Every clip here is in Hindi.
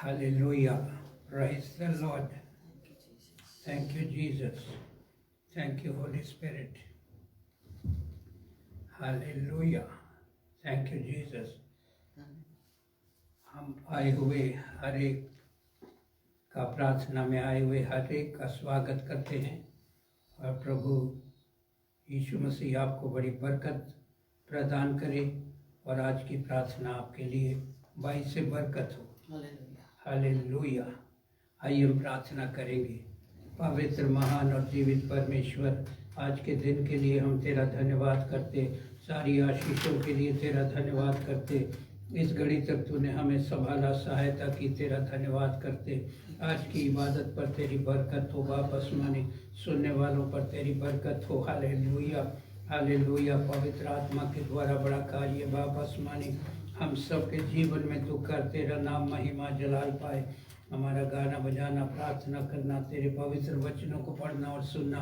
Hallelujah. Praise the Lord. Thank you, Jesus. Thank you, Holy Spirit. Hallelujah. Thank you, Jesus. हम आए हुए हर एक का प्रार्थना में आए हुए हर एक का स्वागत करते हैं और प्रभु यीशु मसीह आपको बड़ी बरकत प्रदान करे और आज की प्रार्थना आपके लिए बाईस से बरकत हो। हालेलुया। आइए हम प्रार्थना करेंगे। पवित्र महान और जीवित परमेश्वर, आज के दिन के लिए हम तेरा धन्यवाद करते, सारी आशीषों के लिए तेरा धन्यवाद करते। इस घड़ी तक तूने हमें संभाला, सहायता की, तेरा धन्यवाद करते। आज की इबादत पर तेरी बरकत हो, बाप आसमानी सुनने वालों पर तेरी बरकत हो। Hallelujah, hallelujah. पवित्र आत्मा के द्वारा बड़ा कार्य बाप आसमानी हम सब के जीवन में तू कर, तेरा नाम महिमा जलाल पाए। हमारा गाना बजाना, प्रार्थना करना, तेरे पवित्र वचनों को पढ़ना और सुनना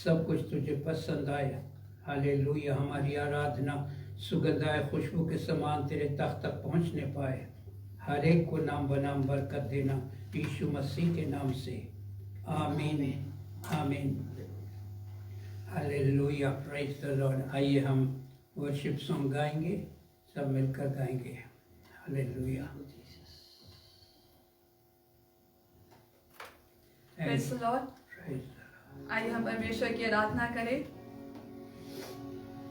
सब कुछ तुझे पसंद आए। हालेलुया। हमारी आराधना सुगंधाय खुशबू के समान तेरे तख्त तक पहुंचने पाए। हर एक को नाम बनाम बरकत देना यीशु मसीह के नाम से, आमीन, आमीन। Hallelujah, praise the Lord. आइए हम वर्शिप सॉन्ग गाएंगे, सब मिलकर गाएंगे। हालेलुया। Praise the Lord. आइए हम परमेश्वर की आराधना करें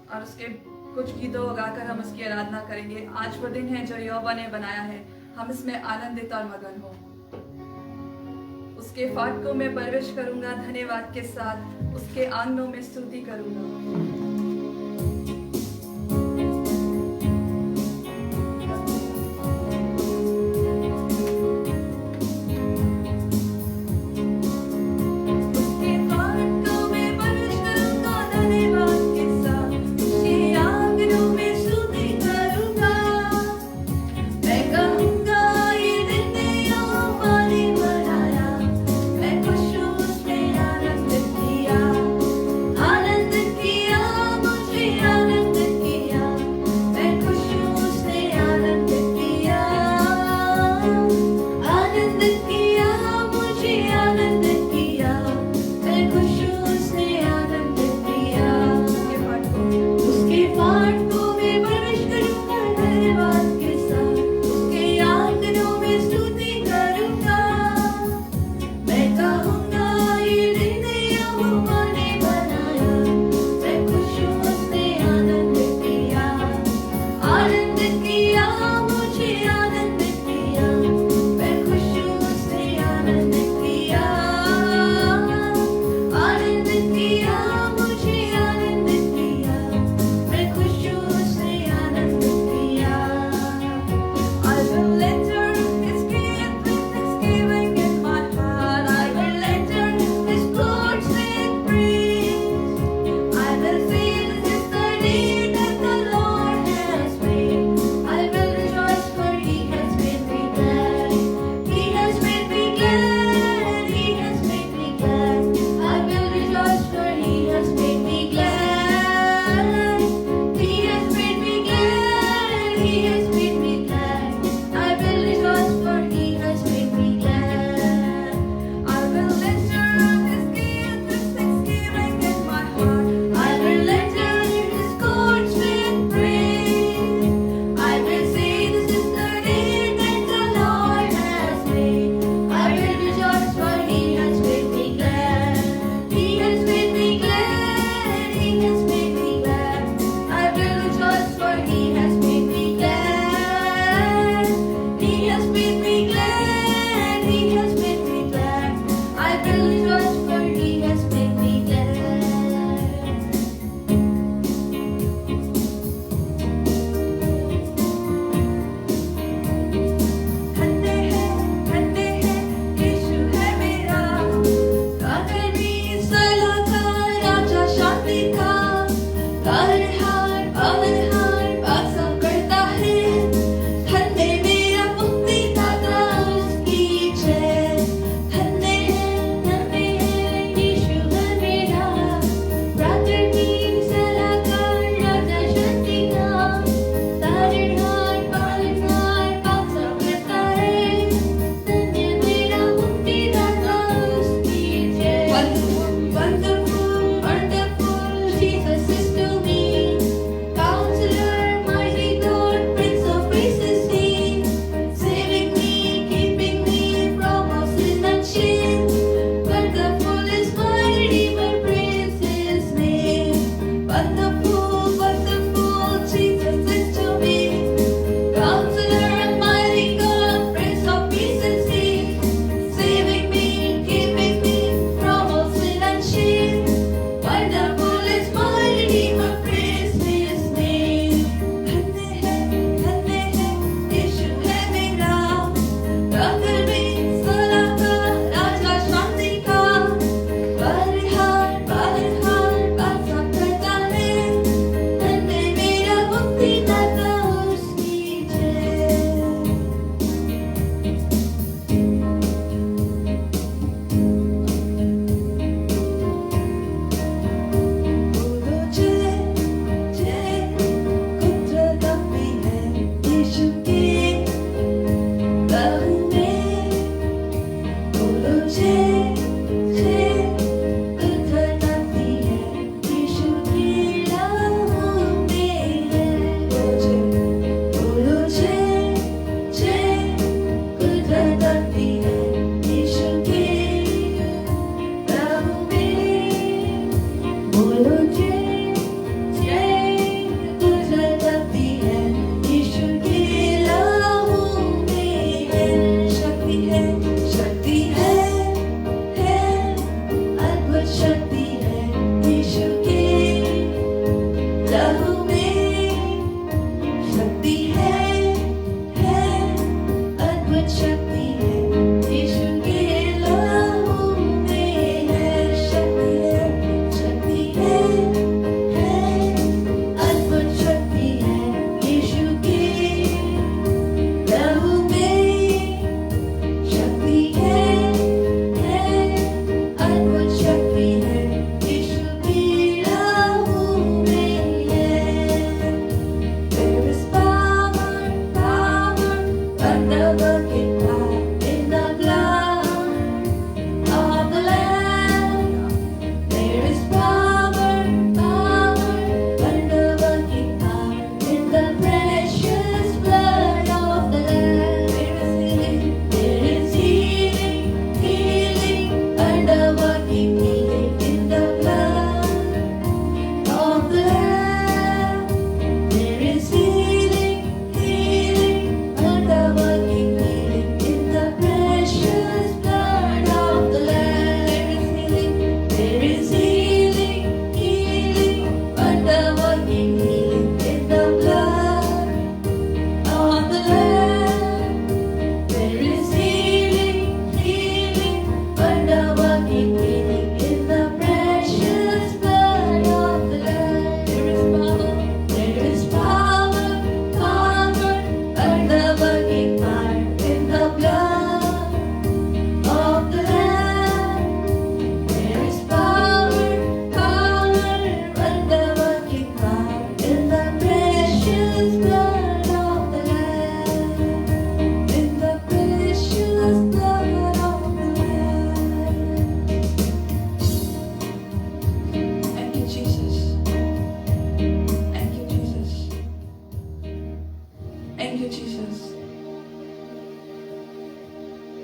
और उसके कुछ गीतों को गाकर हम उसकी आराधना करेंगे। आज वो दिन है जो यहोवा ने बनाया है, हम इसमें आनंदित और मगन हो। उसके फाटकों में प्रवेश करूंगा धन्यवाद के साथ, उसके आंगनों में स्तुति करूंगा। आनंद किया मुझे आनंद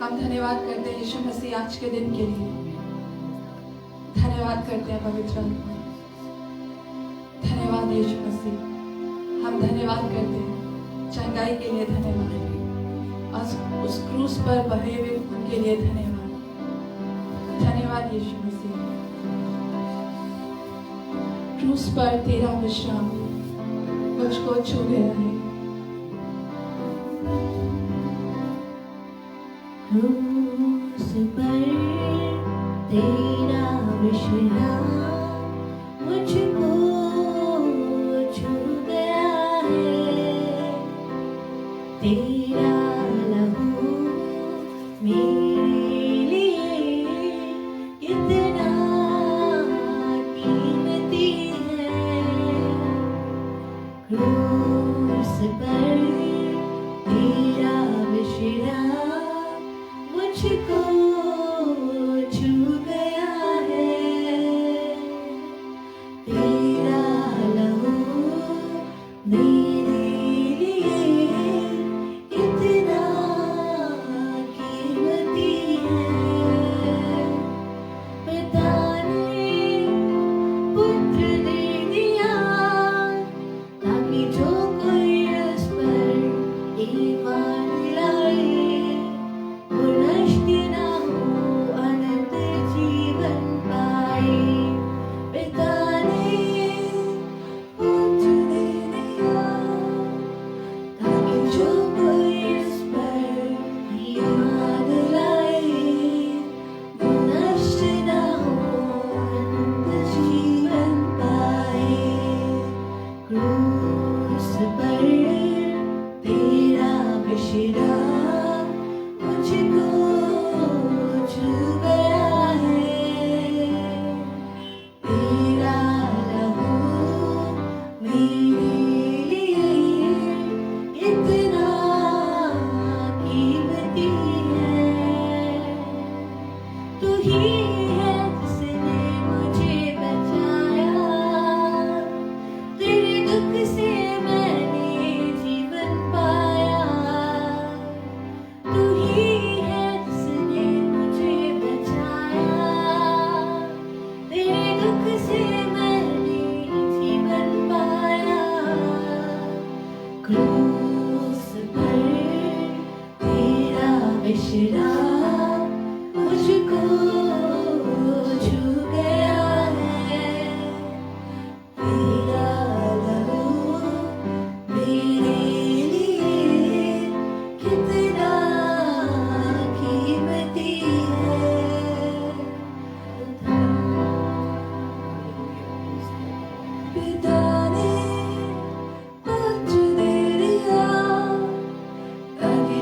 हम धन्यवाद करते हैं यीशु मसीह आज के दिन के लिए। धन्यवाद करते हैं पवित्र आत्मा। धन्यवाद यीशु मसीह। हम धन्यवाद करते हैं चंगाई के लिए। धन्यवाद और उस क्रूस पर बहे हुए खून के लिए। धन्यवाद। धन्यवाद यीशु मसीह। क्रूस पर तेरा विश्राम मुझको छू गया है। क्रूस पर तेरा विश्राम मुझको छू गया है। तेरा लहू मेरे लिए कितना कीमती है। क्रूस पर तेरा विश्राम मुझको छू गया है। तेरा लहू मेरे लिए इतना कीमती है। पिता ने पुत्र दे दिया ताकि जो कोई उस पर ईमान लाए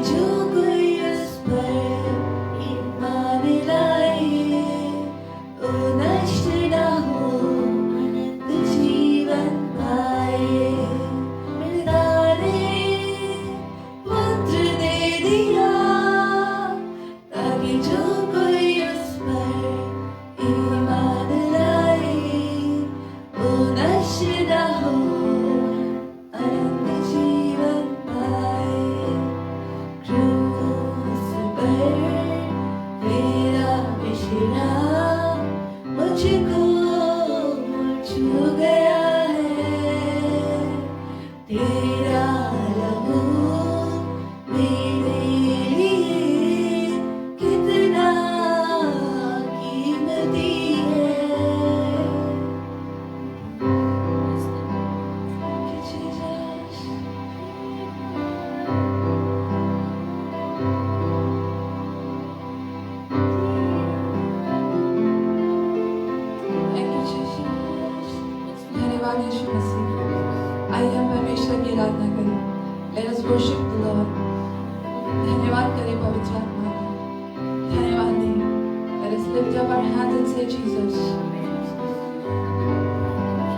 जो कोई उस पर पवित्र आत्मा का धन्यवाद दें। Let us lift up our hands and say Jesus.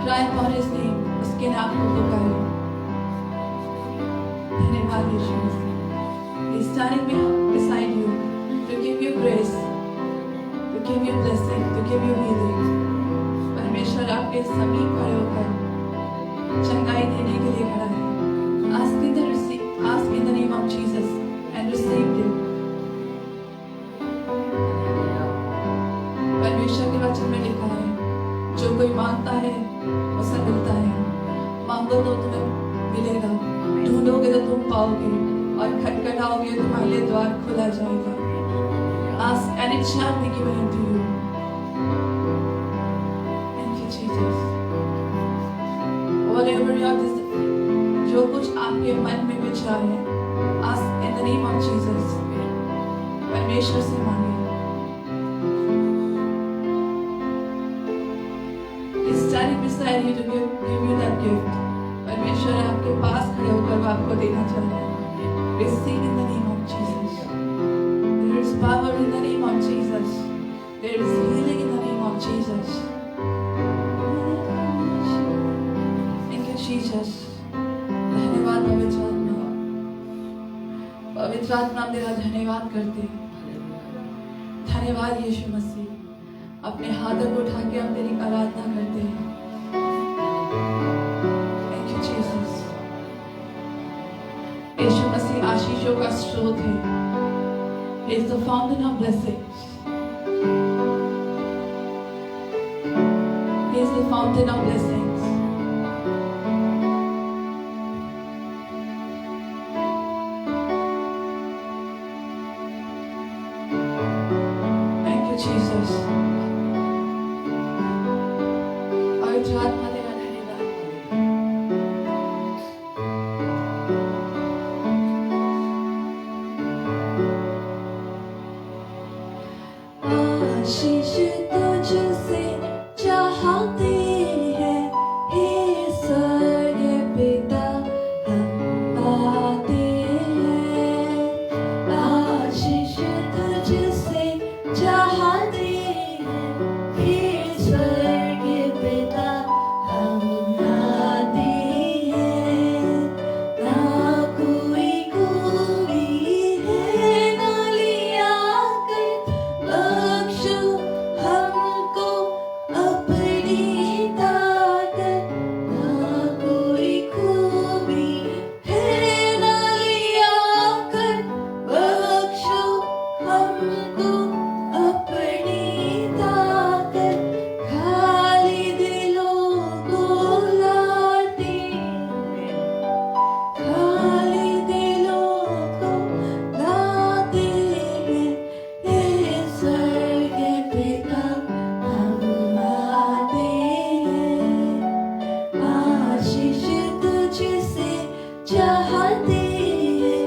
Cry upon His name. उसके नाम को पुकारें। धन्यवाद यीशु मसीह। He is standing beside you to give you grace, to give you blessing, to give you healing. परमेश्वर आपके समीप खड़े होकर चंगाई देने के लिए खड़ा है। Ask in the name of Jesus and receive it. परमेश्वर के वचन में लिखा है, जो कोई मांगता है उसे मिलता है, मांगो तो तुम्हें मिलेगा, ढूंढोगे तो तुम पाओगे, और खटखटाओगे तो तुम्हारे लिए द्वार खुला जाएगा। Ask and it shall be given unto you. Thank you Jesus. Whatever your जो कुछ आपके मन में विचार है, ask in the name of Jesus. परमेश्वर से मांगे। He's standing beside you to give you that gift. परमेश्वर आपके पास खड़े होकर वो आपको देना चाहता है। Receive in the name of Jesus. There is power in the name of Jesus. There is healing in the name of Jesus. Thank you Jesus. धन्यवाद पवित्र आत्मा। पवित्र आत्मा तेरा धन्यवाद करते हैं। धन्यवाद यीशु मसीह। अपने हाथों को उठा के हम तेरी आराधना करते हैं। Thank you Jesus। यीशु मसीह आशीषों का स्रोत है। He is the fountain of blessings. He is the fountain of blessings. Jesus. पवित्र आत्मा तेरा धन्यवाद। आशीष तुझसे चाहते हैं, हे स्वर्ग पिता हम आते हैं। आशीष तुझसे चाहते हैं, हे स्वर्ग पिता हम आते हैं। ना कोई खूबी है ना लिया कर, बख्शो हमको अपनी ताकत। ना कोई खूबी है ना लिया कर, बख्शो हमको अपनी ताकत। खाली दिलों को लाते हैं, खाली दिलों को लाते हैं, हे स्वर्ग पिता हम आते हैं। आशीष तुझसे चाहते हैं,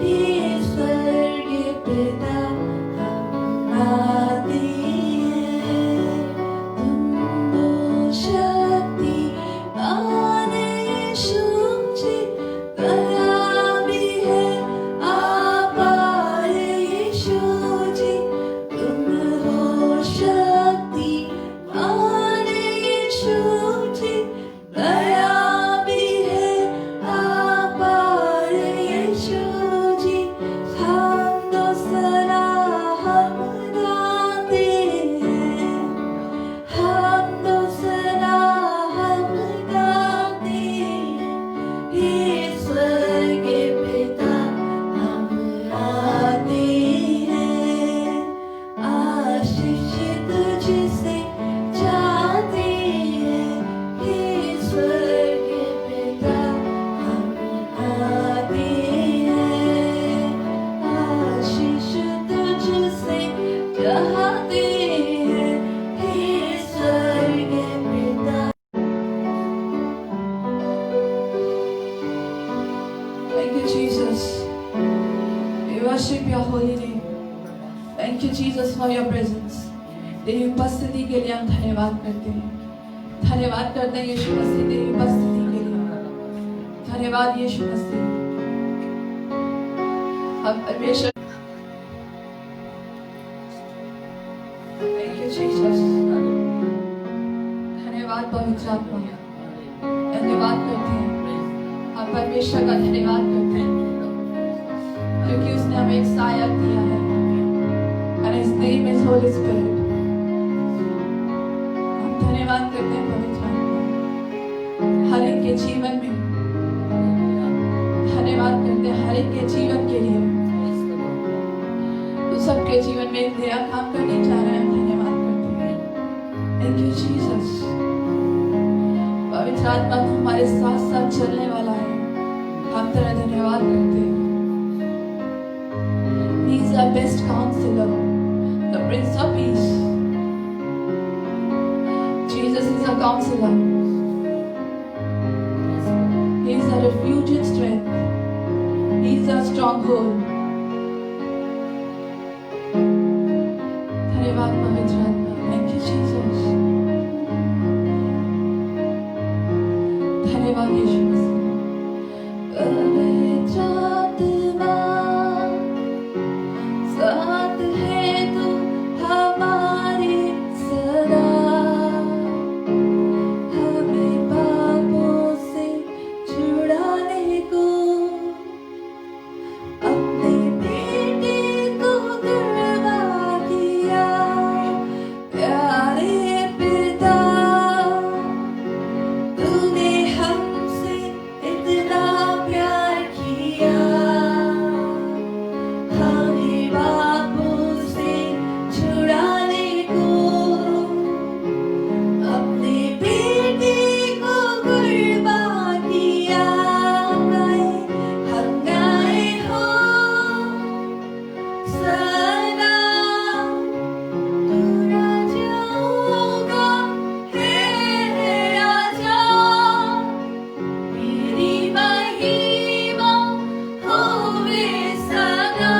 हे स्वर्ग पिता हम आते हैं। तुम दो शक्ति मान यीशु जी, दया भी है अपार यीशु जी। तुम हो शक्ति मान यीशु जी, दया भी है अपार यीशु जी। हम दो सना हम गाते हैं, हम दो सना हम गाते हैं, हे स्वर्ग पिता हम आते हैं। आशीष तुझसे चाहते हैं, हे स्वर्ग पिता हम आते हैं। आशीष तुझसे चाहते हैं, हे स्वर्ग पिता। Thank you Jesus. We worship your holy name. Thank you Jesus for your presence. तेरी उपस्थिति के लिए हम धन्यवाद करते हैं। धन्यवाद करते हैं यीशु मसीह तेरी उपस्थिति के लिए। धन्यवाद यीशु मसीह। हम परमेश्वर पवित्र आत्मा धन्यवाद करते हैं, हम परमेश्वर का धन्यवाद करते हैं क्योंकि उसने हमें एक साया दिया है and his name is Holy Spirit। हम धन्यवाद करते हैं पवित्र आत्मा हर एक के जीवन में, धन्यवाद करते हैं हर एक के जीवन के लिए, तो सबके जीवन में एक नया काम करने जा रहे हैं, धन्यवाद करते हैं। Thank you Jesus. पवित्र आत्मा तो हमारे साथ साथ चलने वाला है, हम तेरा धन्यवाद करते हैं। He is our best counselor, the Prince of Peace. Jesus is our counselor. He is our refuge and strength. He is our stronghold. धन्यवाद पवित्र आत्मा। Thank you Jesus। धन्यवाद यीशु मसीह। पवित्र आत्मा साथ है तू हमारे सदा, हमें पापों से छुड़ाने को अपने बेटे को गवा दिया। प्यारे पिता तूने हमसे इतना प्यार किया, हमें पापों से छुड़ाने को अपने बेटे को कुर्बा किया। हम गाए हो सदा तू राजाओं है राजा, तेरी महिमा होवे सदा।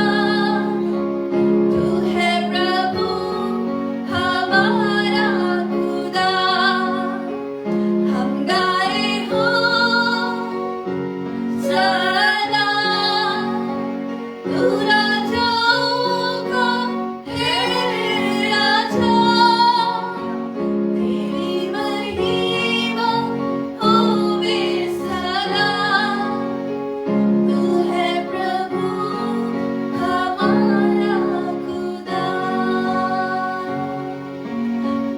तू है प्रभु हमारा खुदा, हम गाए हो सदा तू राजाओं का है राजा, तेरी महिमा होवे सदा। तू है प्रभु हमारा खुदा।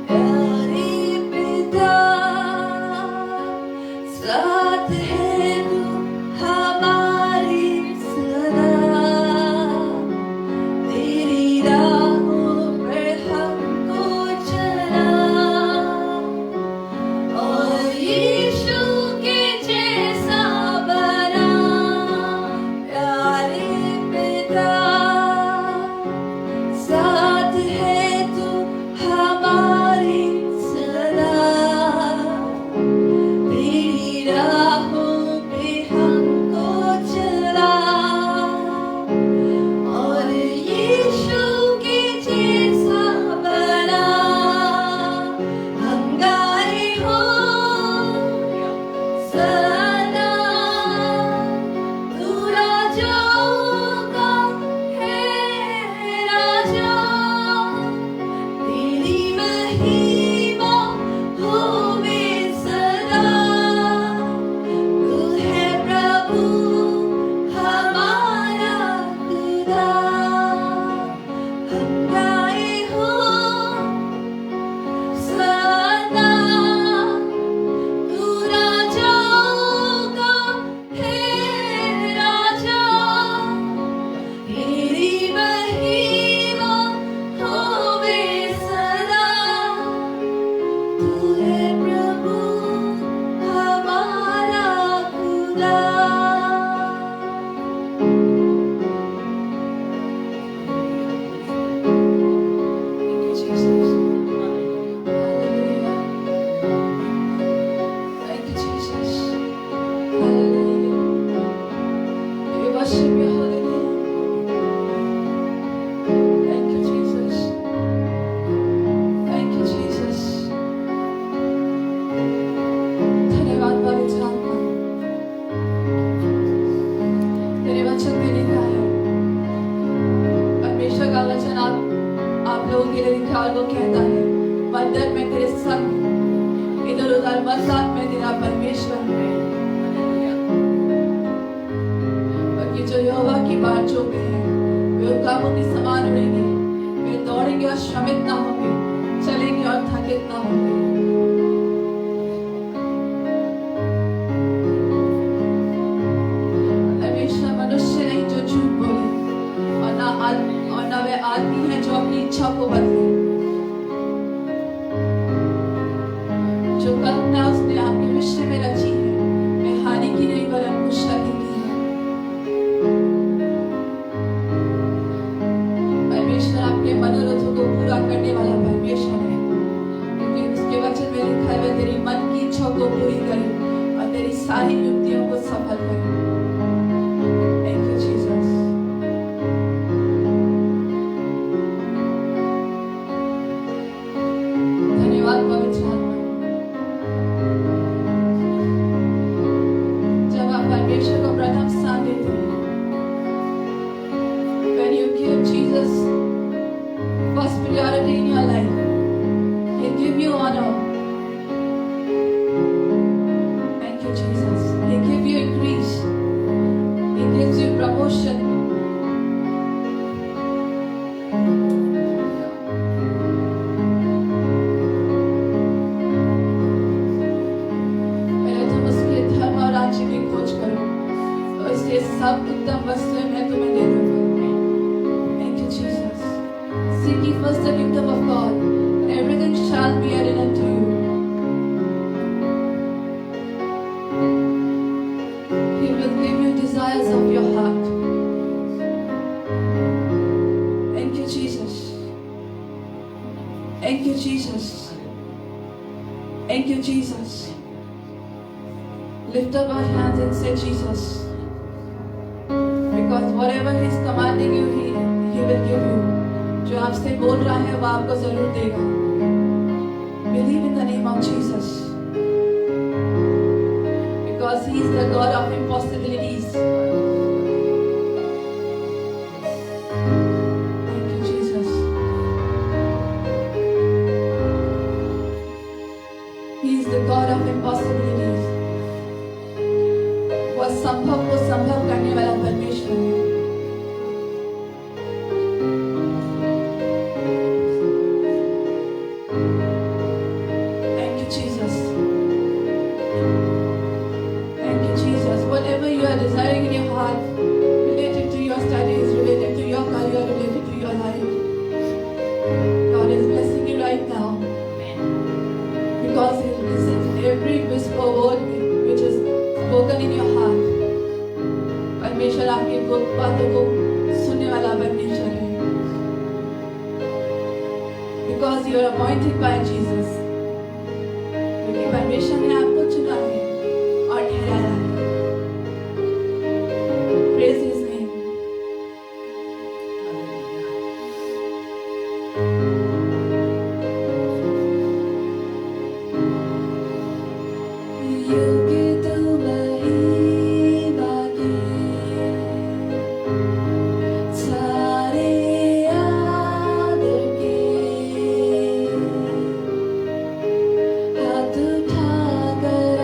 प्यारे पिता साथ है तू हमारी सदा, तेरी राहों पर हमको चला और यीशु के जैसा बना। प्यारे पिता साथ है तू हमारी सदा, तेरी राहों पे हमको चला और यीशु के जैसा बना। हम गाए हो सदा तू राजाओं का है राजा, तेरी महिमा होवे सदा। तू है प्रभु हमारा खुदा, हम गाए हो सदा तू राजाओं का है राजा, तेरी महिमा होवे सदा। तू है प्रभु हमारा खुदा। Thank you, Jesus. Hallelujah. We worship your holy name. Thank you, Jesus. Thank you, Jesus. धन्यवाद पवित्र आत्मा। तेरे वचन में लिखा है, परमेश्वर का वचन आप लोगों के लिए लिखा और वो कहता है, मंदिर में तेरे संग इधर उधार मत लाख मैं तेरा परमेश्वर हूँ। बल्कि जो यहोवा की बात जो पे है वे उकाबों के समान उड़ेंगे, वे दौड़ेंगे और श्रमित ना होंगे, चलेंगे और थकित ना होंगे। हमेशा मनुष्य नहीं जो झूठ बोले, और ना वे आदमी है जो अपनी इच्छा को बदले। जो कल्पना उसने आपके विषय में रची है वे हानि की नहीं वरन कुशल की है। परमेश्वर आपके मनोरथों को पूरा करने वाला परमेश्वर है, क्योंकि उसके वचन में लिखा है वह तेरी मन की इच्छा को पूरी करे और तेरी सारी युक्तियों को सफल करे। Thank you, Jesus. धन्यवाद पवित्र आत्मा। जब आप परमेश्वर को प्रथम स्थान देते हैं, when you give Jesus first priority in your life, He give you honor. Thank you, Jesus. He give you increase. He gives you promotion. पहले तुम उसके धर्म और राज्य की खोज करो, तो इसलिए सब उत्तम वस्तुएं मैं तुम्हें दे दूंगा। Thank you, Jesus. Seek ye first the kingdom of God, and everything shall be added unto you. He will give you desires of your heart. Thank you, Jesus. Thank you, Jesus. Thank you, Jesus. Lift up our hands and say, Jesus. Because whatever He is commanding you, He will give you. जो आपसे बोल रहा है वो आपको जरूर देगा। Believe in the name of Jesus. Because He is the God of impossibilities. Thank you, Jesus. He is the God of impossibilities. वो असंभव को संभव करने वाला परमेश्वर है। Thank you, Jesus. Thank you, Jesus. Whatever you are desiring in your heart, related to your studies, related to your career, related to your life, God is blessing you right now. Because He listens every whisper word which is spoken in your heart. परमेश्वर आपकी गुप्त बातों को सुनने वाला परमेश्वर है। Because you are appointed by Jesus. क्योंकि परमेश्वर ने आपको चुना है और ठहराया है। Praise His name. युग तुम ही बाकी सारे आदर के हाथ उठाकर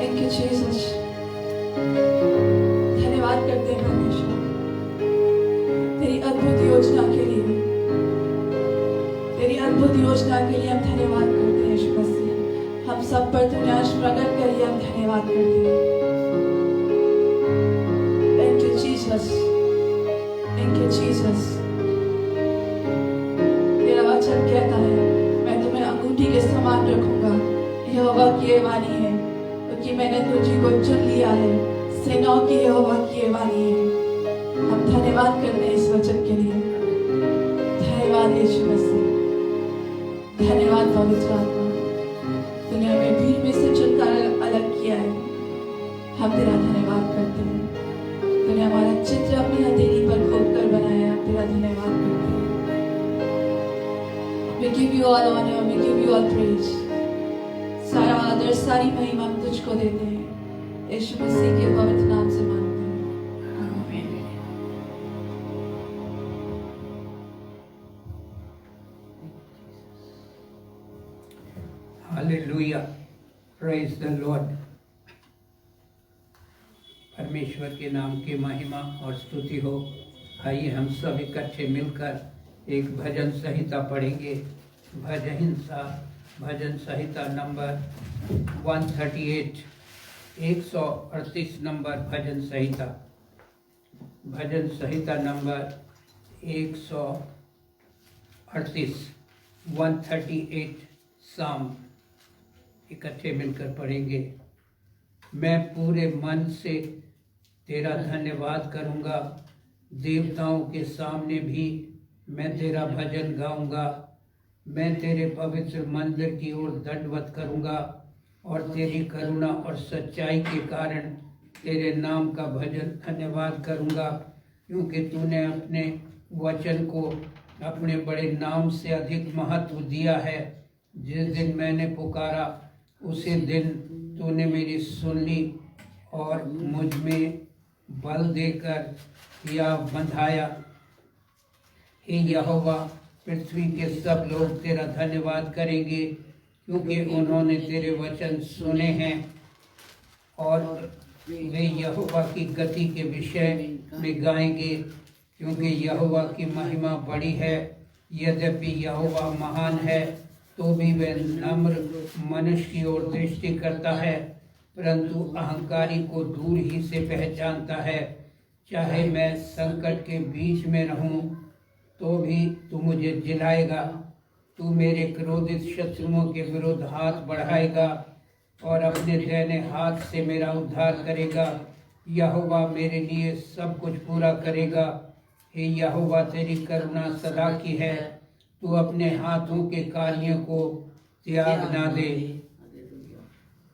Thank you, Jesus. धन्यवाद करते हैं परमेश्वर तेरी अद्भुत योजना के लिए, तेरी अद्भुत योजना के लिए हम धन्यवाद करते हैं यीशु मसीह। हम सब पर तूने आज प्रकट करिए, हम धन्यवाद करते हैं। Thank you, Jesus. Thank you, Jesus. तेरा वचन कहता है, मैं तुम्हें अंगूठी के समान रखूंगा। यहोवा की ये वाणी है, क्योंकि मैंने तुझे को चुन लिया है। सेनाओं की यहोवा की ये वाणी है। हम धन्यवाद करते हैं इस वचन के लिए। धन्यवाद यीशु मसीह, धन्यवाद पवित्र आत्मा, तूने हमें भीड़ में से चुनकर अलग किया है। हम तेरा धन्यवाद करते हैं। तूने हमारा चित्र अपनी हथेली पर खोद कर बनाया है। हम तेरा धन्यवाद करते हैं। We give you all honor, we give you all praise. सारा आदर, सारी महिमा हम तुझको देते हैं। यीशु मसीह के पवित्र नाम से मांगते हैं, आमीन। Hallelujah, praise the Lord. परमेश्वर के नाम की महिमा और स्तुति हो। आइए हम सब इकट्ठे मिलकर एक भजन संहिता पढ़ेंगे। भजन संहिता नंबर 138, 138 नंबर भजन संहिता। भजन संहिता नंबर 138, 138 साम इकट्ठे मिलकर पढ़ेंगे। मैं पूरे मन से तेरा धन्यवाद करूँगा, देवताओं के सामने भी मैं तेरा भजन गाऊंगा। मैं तेरे पवित्र मंदिर की ओर दंडवत करूंगा और तेरी करुणा और सच्चाई के कारण तेरे नाम का भजन धन्यवाद करूंगा, क्योंकि तूने अपने वचन को अपने बड़े नाम से अधिक महत्व दिया है। जिस दिन मैंने पुकारा उसी दिन तूने मेरी सुन ली और मुझ में बल देकर या बंधाया। हे यहोवा, पृथ्वी के सब लोग तेरा धन्यवाद करेंगे, क्योंकि उन्होंने तेरे वचन सुने हैं और वे यहोवा की गति के विषय में गाएंगे, क्योंकि यहोवा की महिमा बड़ी है। यद्यपि यहोवा महान है तो भी वह नम्र मनुष्य की ओर दृष्टि करता है, परंतु अहंकारी को दूर ही से पहचानता है। चाहे मैं संकट के बीच में रहूं तो भी तू मुझे जिलाएगा। तू मेरे क्रोधित शत्रुओं के विरुद्ध हाथ बढ़ाएगा और अपने दाहिने हाथ से मेरा उद्धार करेगा। यहोवा मेरे लिए सब कुछ पूरा करेगा। हे यहोवा, तेरी करुणा सदा की है। तू अपने हाथों के कार्यों को त्याग ना दे।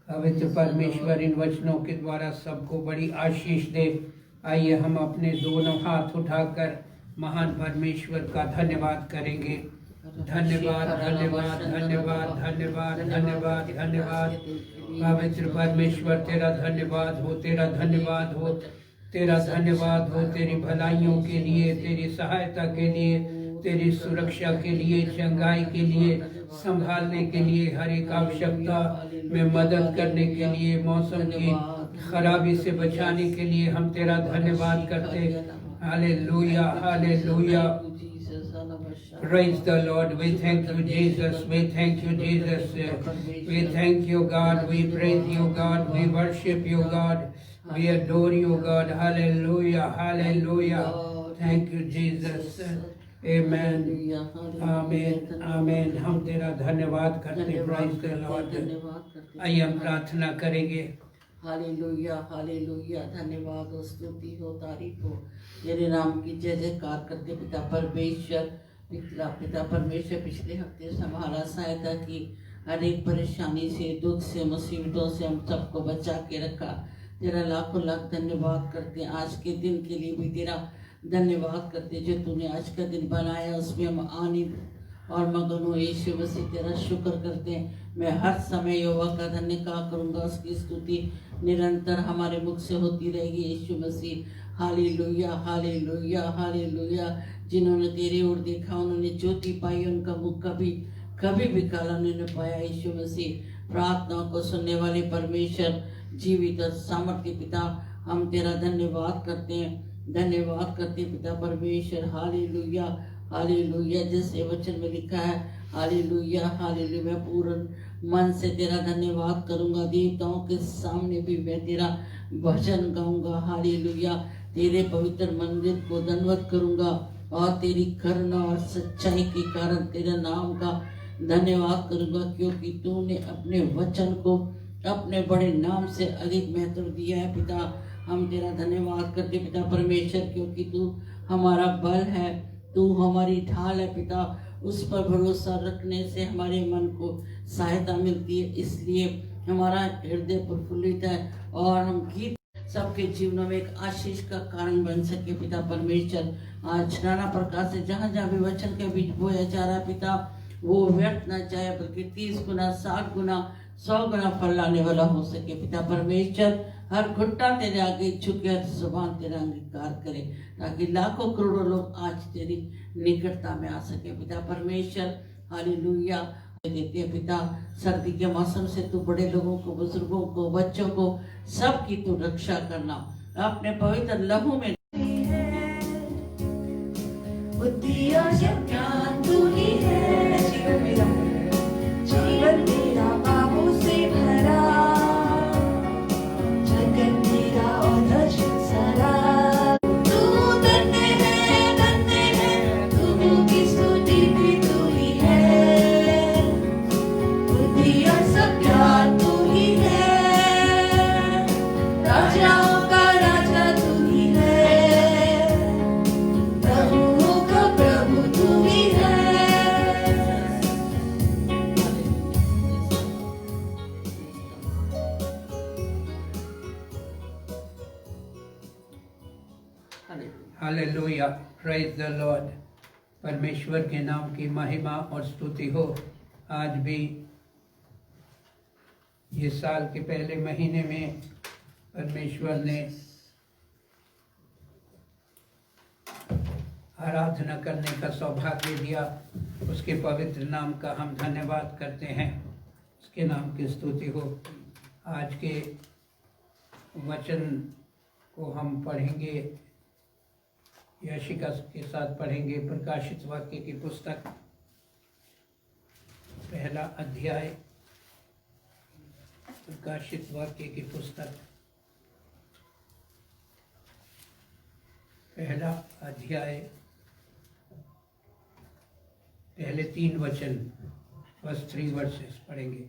पवित्र परमेश्वर इन वचनों के द्वारा सबको बड़ी आशीष दे। आइए हम अपने दोनों हाथ उठाकर महान परमेश्वर का धन्यवाद करेंगे। धन्यवाद, धन्यवाद, धन्यवाद, धन्यवाद, धन्यवाद, धन्यवाद। पवित्र परमेश्वर तेरा धन्यवाद हो, तेरा धन्यवाद हो, तेरा धन्यवाद हो। तेरी भलाइयों के लिए, तेरी सहायता के लिए, तेरी सुरक्षा के लिए, चंगाई के लिए, संभालने के लिए, हर एक आवश्यकता में मदद करने के लिए, मौसम की खराबी से बचाने के लिए हम तेरा धन्यवाद करते हैं। Hallelujah, hallelujah. Praise the Lord. We thank you, Jesus. We thank you, Jesus. We thank you, God. We praise you, God. We worship you, God. We adore you, God. Hallelujah, hallelujah. Thank you, Jesus. Amen. Amen. Amen. हम तेरा धन्यवाद करते हैं। Praise the Lord. आइए हम प्रार्थना करेंगे। Hallelujah, hallelujah. धन्यवाद हो, स्तुति हो, तारीफ हो, तेरे नाम की जय जयकार करते पिता परमेश्वर। पिता परमेश्वर पिछले हफ्ते से हमारा सहायता की, हर एक परेशानी से, दुख से, मुसीबतों से हम सबको बचा के रखा। तेरा लाखों लाख धन्यवाद करते हैं। आज के दिन के लिए भी तेरा धन्यवाद करते, जो तूने आज का दिन बनाया उसमें हम आनंद और मगन हो। यीशु मसीह तेरा शुक्र करते हैं। मैं हर समय यहोवा का धन्यवाद करूँगा, उसकी स्तुति निरंतर हमारे मुख से होती रहेगी। यीशु मसीह हालेलुया, हालेलुया, हालेलुया। जिन्होंने तेरे ओर देखा उन्होंने ज्योति पाई, उनका मुख कभी भी काला नहीं पाया। यीशु मसीह प्रार्थनाओं को सुनने वाले परमेश्वर, जीवित और सामर्थ्य पिता हम तेरा धन्यवाद करते हैं, धन्यवाद करते हैं पिता परमेश्वर। हालेलुया हालेलुया, जैसे वचन में लिखा है हालेलुया हालेलुया, मैं पूर्ण मन से तेरा धन्यवाद करूंगा, देवताओं के सामने भी मैं तेरा भजन गाऊंगा। हालेलुया, तेरे पवित्र मंदिर को दंडवत करूंगा और तेरी करुणा और सच्चाई के कारण तेरे नाम का धन्यवाद करूंगा, क्योंकि तूने अपने वचन को अपने बड़े नाम से अधिक महत्व दिया है पिता। हम तेरा धन्यवाद करते पिता परमेश्वर, क्योंकि तू हमारा बल है, तू हमारी ढाल है पिता। उस पर भरोसा रखने से हमारे मन को सहायता मिलती है, इसलिए हमारा हृदय प्रफुल्लित है और हम गीत सबके जीवनों में एक आशीष का कारण बन सके पिता परमेश्वर। आज नाना प्रकार से जहाँ जहाँ भी वचन के बीच बोया जा रहा है पिता, वो व्यर्थ न जाए बल्कि 30 गुना 60 गुना 100 गुना फल लाने वाला हो सके पिता परमेश्वर। हर घुट्टा तेरे आगे झुके, हर जुबान तेरा अंगीकार करे, ताकि लाखों करोड़ों लोग आज तेरी निकटता में आ सके पिता परमेश्वर। हालेलुया देते हैं पिता, सर्दी के मौसम से तू बड़े लोगों को, बुजुर्गों को, बच्चों को, सबकी तू रक्षा करना अपने पवित्र लहू में। बुद्धि और ज्ञान तू ही है, जीवन मेरा पापों से भरा, जगत मेरा और दर्शन सारा। तू धन्य है, तू की स्तुति भी तू ही है, बुद्धि और सब ज्ञान तू ही है, राजाओं का राजा तू ही है, प्रभुओं का प्रभु तू ही है। Hallelujah, praise the Lord. परमेश्वर के नाम की महिमा और स्तुति हो। आज भी ये साल के पहले महीने में परमेश्वर ने आराधना करने का सौभाग्य दिया। उसके पवित्र नाम का हम धन्यवाद करते हैं, उसके नाम की स्तुति हो। आज के वचन को हम पढ़ेंगे, यशिका के साथ पढ़ेंगे प्रकाशित वाक्य की पुस्तक, पहला अध्याय, प्रकाशित वाक्य की पुस्तक पहला अध्याय, पहले 3 वचन, बस 3 वर्सेस पढ़ेंगे।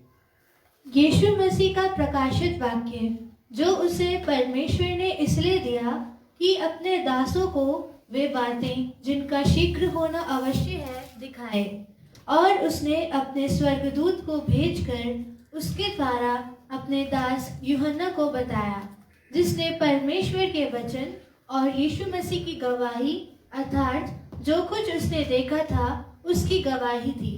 यीशु मसीह का प्रकाशित वाक्य जो उसे परमेश्वर ने इसलिए दिया कि अपने दासों को वे बातें जिनका शीघ्र होना अवश्य है दिखाए, और उसने अपने स्वर्गदूत को भेजकर उसके द्वारा अपने दास यूहन्ना को बताया, जिसने परमेश्वर के वचन और यीशु मसीह की गवाही अर्थात जो कुछ उसने देखा था उसकी गवाही थी।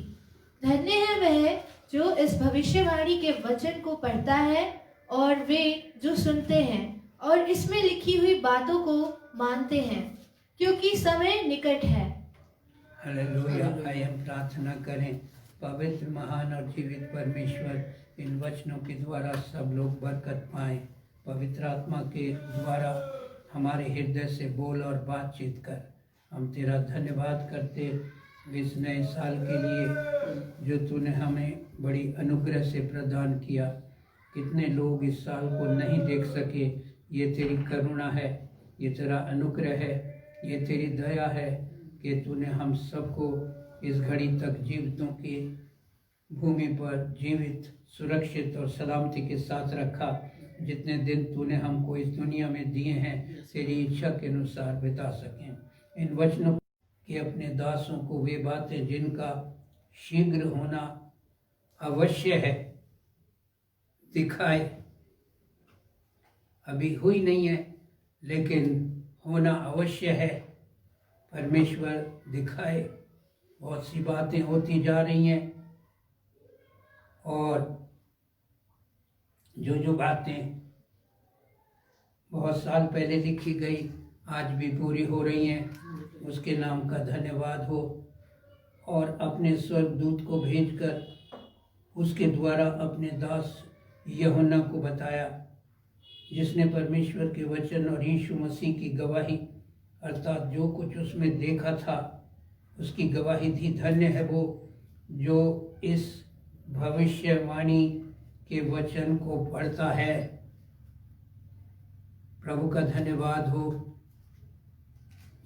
धन्य है वह जो इस भविष्यवाणी के वचन को पढ़ता है और वे जो सुनते हैं और इसमें लिखी हुई बातों को मानते हैं, क्योंकि समय निकट है। हालेलुया। आइए हम प्रार्थना करें। पवित्र, महान और जीवित परमेश्वर, इन वचनों के द्वारा सब लोग बरकत पाएं। पवित्र आत्मा के द्वारा हमारे हृदय से बोल और बातचीत कर। हम तेरा धन्यवाद करते इस नए साल के लिए जो तूने हमें बड़ी अनुग्रह से प्रदान किया। कितने लोग इस साल को नहीं देख सके, ये तेरी करुणा है, ये तेरा अनुग्रह है, ये तेरी दया है कि तूने हम सबको इस घड़ी तक जीवितों की भूमि पर जीवित, सुरक्षित और सलामती के साथ रखा। जितने दिन तूने हमको इस दुनिया में दिए हैं तेरी इच्छा के अनुसार बिता सकें। इन वचनों के अपने दासों को वे बातें जिनका शीघ्र होना अवश्य है दिखाए। अभी हुई नहीं है लेकिन होना अवश्य है। परमेश्वर दिखाए। बहुत सी बातें होती जा रही हैं और जो बातें बहुत साल पहले लिखी गई आज भी पूरी हो रही हैं, उसके नाम का धन्यवाद हो। और अपने स्वर्गदूत को भेजकर उसके द्वारा अपने दास यूहन्ना को बताया जिसने परमेश्वर के वचन और यीशु मसीह की गवाही अर्थात जो कुछ उसमें देखा था उसकी गवाही दी। धन्य है वो जो इस भविष्यवाणी के वचन को पढ़ता है। प्रभु का धन्यवाद हो।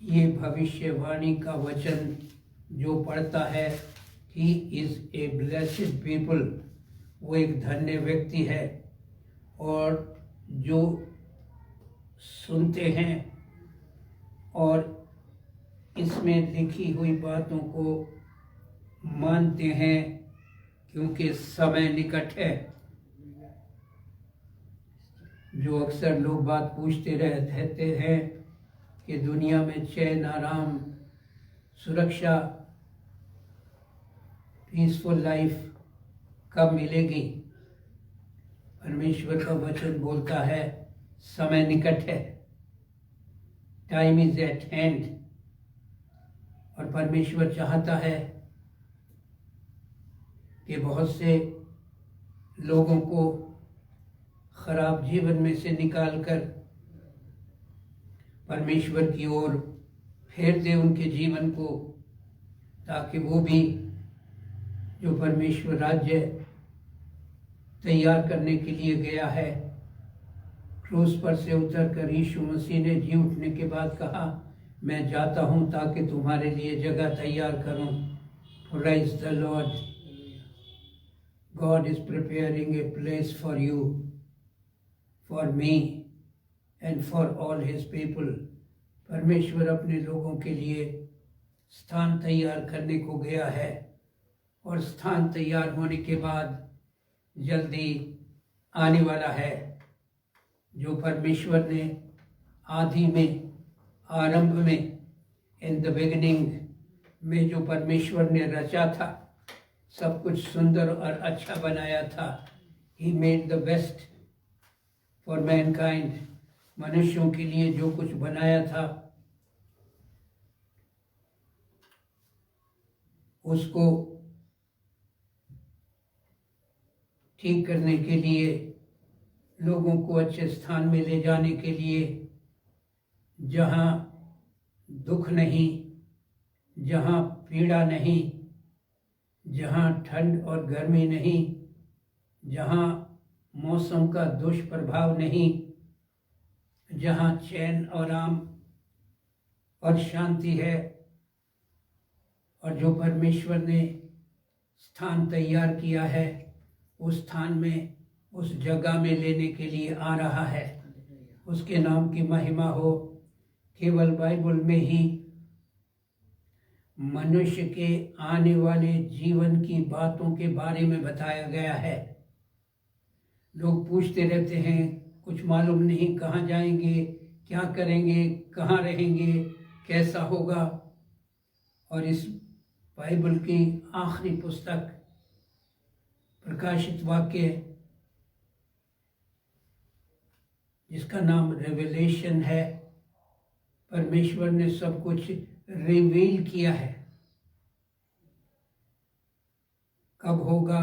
ये भविष्यवाणी का वचन जो पढ़ता है, he is a blessed people, वो एक धन्य व्यक्ति है। और जो सुनते हैं और इसमें लिखी हुई बातों को मानते हैं, क्योंकि समय निकट है। जो अक्सर लोग बात पूछते रहते हैं कि दुनिया में चैन, आराम, सुरक्षा, पीसफुल लाइफ कब मिलेगी। परमेश्वर का वचन बोलता है समय निकट है, टाइम इज एट हैंड। और परमेश्वर चाहता है कि बहुत से लोगों को खराब जीवन में से निकालकर परमेश्वर की ओर फेर दे उनके जीवन को, ताकि वो भी जो परमेश्वर राज्य तैयार करने के लिए गया है, क्रूस पर से उतरकर यीशु मसीह ने जी उठने के बाद कहा, मैं जाता हूँ ताकि तुम्हारे लिए जगह तैयार करूँ। Praise the Lord. God is preparing a place for you, for me and for all his people. परमेश्वर अपने लोगों के लिए स्थान तैयार करने को गया है, और स्थान तैयार होने के बाद जल्दी आने वाला है। जो परमेश्वर ने आदि में, आरंभ में, इन द बिगिनिंग में जो परमेश्वर ने रचा था, सब कुछ सुंदर और अच्छा बनाया था। He made the best for Mankind. मनुष्यों के लिए जो कुछ बनाया था उसको ठीक करने के लिए, लोगों को अच्छे स्थान में ले जाने के लिए, जहाँ दुख नहीं, जहाँ पीड़ा नहीं, जहाँ ठंड और गर्मी नहीं, जहाँ मौसम का दुष्प्रभाव नहीं, जहाँ चैन और आराम और शांति है। और जो परमेश्वर ने स्थान तैयार किया है, उस स्थान में, उस जगह में लेने के लिए आ रहा है। उसके नाम की महिमा हो। केवल बाइबल में ही मनुष्य के आने वाले जीवन की बातों के बारे में बताया गया है। लोग पूछते रहते हैं, कुछ मालूम नहीं, कहाँ जाएंगे, क्या करेंगे, कहाँ रहेंगे, कैसा होगा। और इस बाइबल की आखिरी पुस्तक प्रकाशित वाक्य, जिसका नाम रेवलेशन है, परमेश्वर ने सब कुछ रिवील किया है। कब होगा,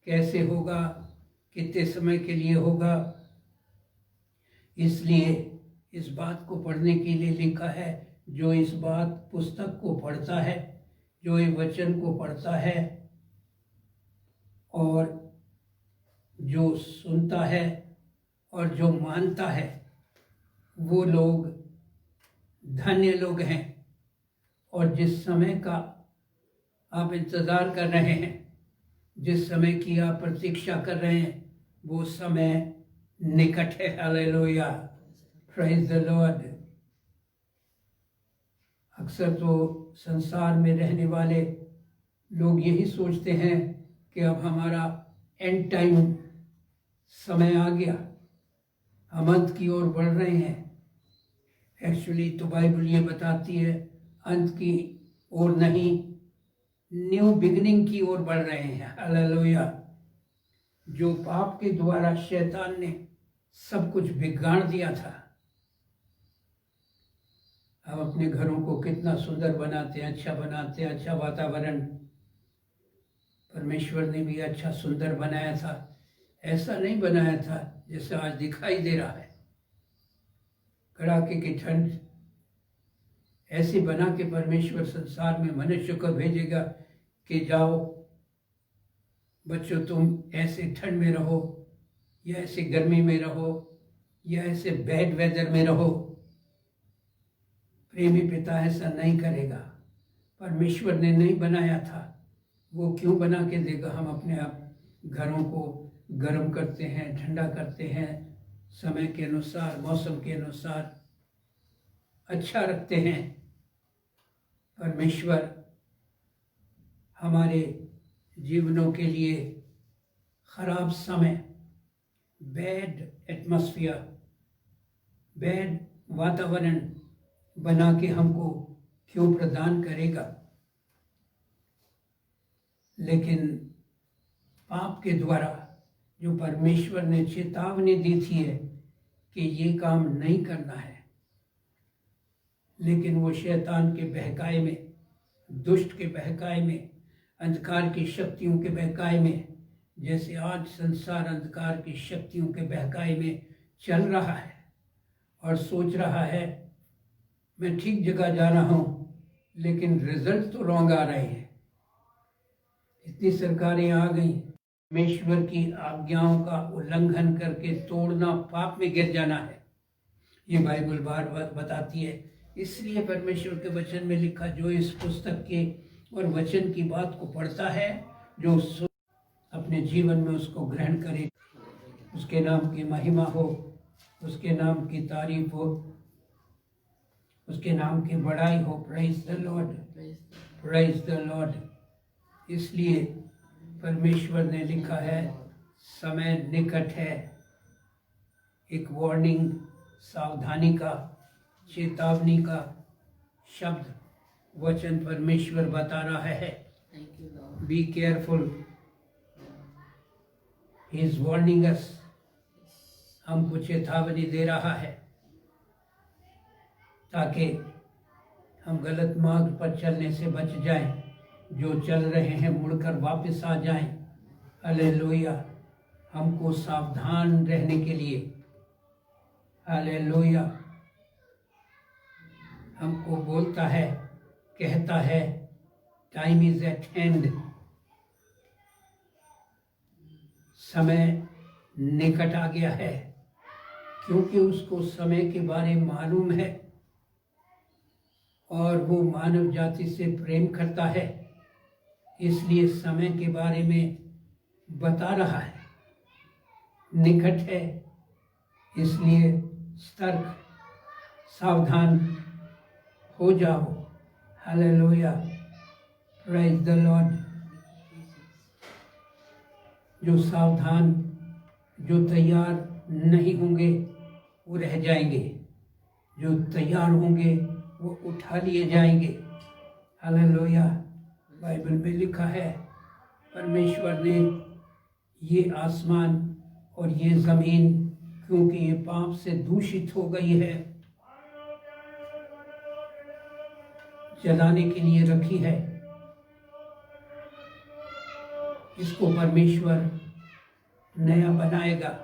कैसे होगा, कितने समय के लिए होगा। इसलिए इस बात को पढ़ने के लिए लिखा है। जो इस बात पुस्तक को पढ़ता है, जो ये वचन को पढ़ता है और जो सुनता है और जो मानता है, वो लोग धन्य लोग हैं। और जिस समय का आप इंतज़ार कर रहे हैं, जिस समय की आप प्रतीक्षा कर रहे हैं, वो समय निकट है। Hallelujah, praise the Lord. अक्सर तो संसार में रहने वाले लोग यही सोचते हैं कि अब हमारा एंड टाइम समय आ गया, हम अंत की ओर बढ़ रहे हैं। एक्चुअली तो बाइबल ये बताती है अंत की ओर नहीं, न्यू बिगनिंग की ओर बढ़ रहे हैं। हालेलुया। जो पाप के द्वारा शैतान ने सब कुछ बिगाड़ दिया था, हम अपने घरों को कितना सुंदर बनाते हैं, अच्छा बनाते हैं, अच्छा वातावरण परमेश्वर ने भी अच्छा सुंदर बनाया था। ऐसा नहीं बनाया था जैसा आज दिखाई दे रहा है। कड़ाके की ठंड ऐसी बना के परमेश्वर संसार में मनुष्य को भेजेगा कि जाओ बच्चों, तुम ऐसे ठंड में रहो या ऐसे गर्मी में रहो या ऐसे बैड वेदर में रहो। प्रेमी पिता ऐसा नहीं करेगा। परमेश्वर ने नहीं बनाया था, वो क्यों बना के देगा? हम अपने आप घरों को गर्म करते हैं, ठंडा करते हैं, समय के अनुसार, मौसम के अनुसार अच्छा रखते हैं। परमेश्वर हमारे जीवनों के लिए खराब समय, बैड एटमॉस्फेयर, बैड वातावरण बना के हमको क्यों प्रदान करेगा? लेकिन पाप के द्वारा जो परमेश्वर ने चेतावनी दी थी है कि ये काम नहीं करना है, लेकिन वो शैतान के बहकाए में, दुष्ट के बहकाए में, अंधकार की शक्तियों के बहकाए में, जैसे आज संसार अंधकार की शक्तियों के बहकाए में चल रहा है और सोच रहा है मैं ठीक जगह जा रहा हूँ, लेकिन रिजल्ट तो रॉन्ग आ रहे हैं। इतनी सरकारें आ गई, परमेश्वर की आज्ञाओं का उल्लंघन करके तोड़ना पाप में गिर जाना है, ये बाइबल बार बार बताती है। इसलिए परमेश्वर के वचन में लिखा, जो इस पुस्तक के और वचन की बात को पढ़ता है, जो अपने जीवन में उसको ग्रहण करे, उसके नाम की महिमा हो, उसके नाम की तारीफ हो, उसके नाम की बड़ाई हो। Praise the Lord, praise the Lord. इसलिए परमेश्वर ने लिखा है समय निकट है। एक वार्निंग, सावधानी का, चेतावनी का शब्द वचन परमेश्वर बता रहा है। Be careful, he is warning us. हमको चेतावनी दे रहा है ताकि हम गलत मार्ग पर चलने से बच जाएं। जो चल रहे हैं मुड़कर वापस आ जाएं। हालेलुया। हमको सावधान रहने के लिए, हालेलुया, हमको बोलता है, कहता है, टाइम इज एट हैंड, समय निकट आ गया है। क्योंकि उसको समय के बारे में मालूम है और वो मानव जाति से प्रेम करता है, इसलिए समय के बारे में बता रहा है। निकट है, इसलिए सतर्क, सावधान हो जाओ। Hallelujah, praise the Lord. जो सावधान, जो तैयार नहीं होंगे वो रह जाएंगे, जो तैयार होंगे वो उठा लिए जाएंगे। हालेलुया। बाइबल में लिखा है परमेश्वर ने ये आसमान और ये ज़मीन, क्योंकि ये पाप से दूषित हो गई है, जलाने के लिए रखी है। इसको परमेश्वर नया बनाएगा।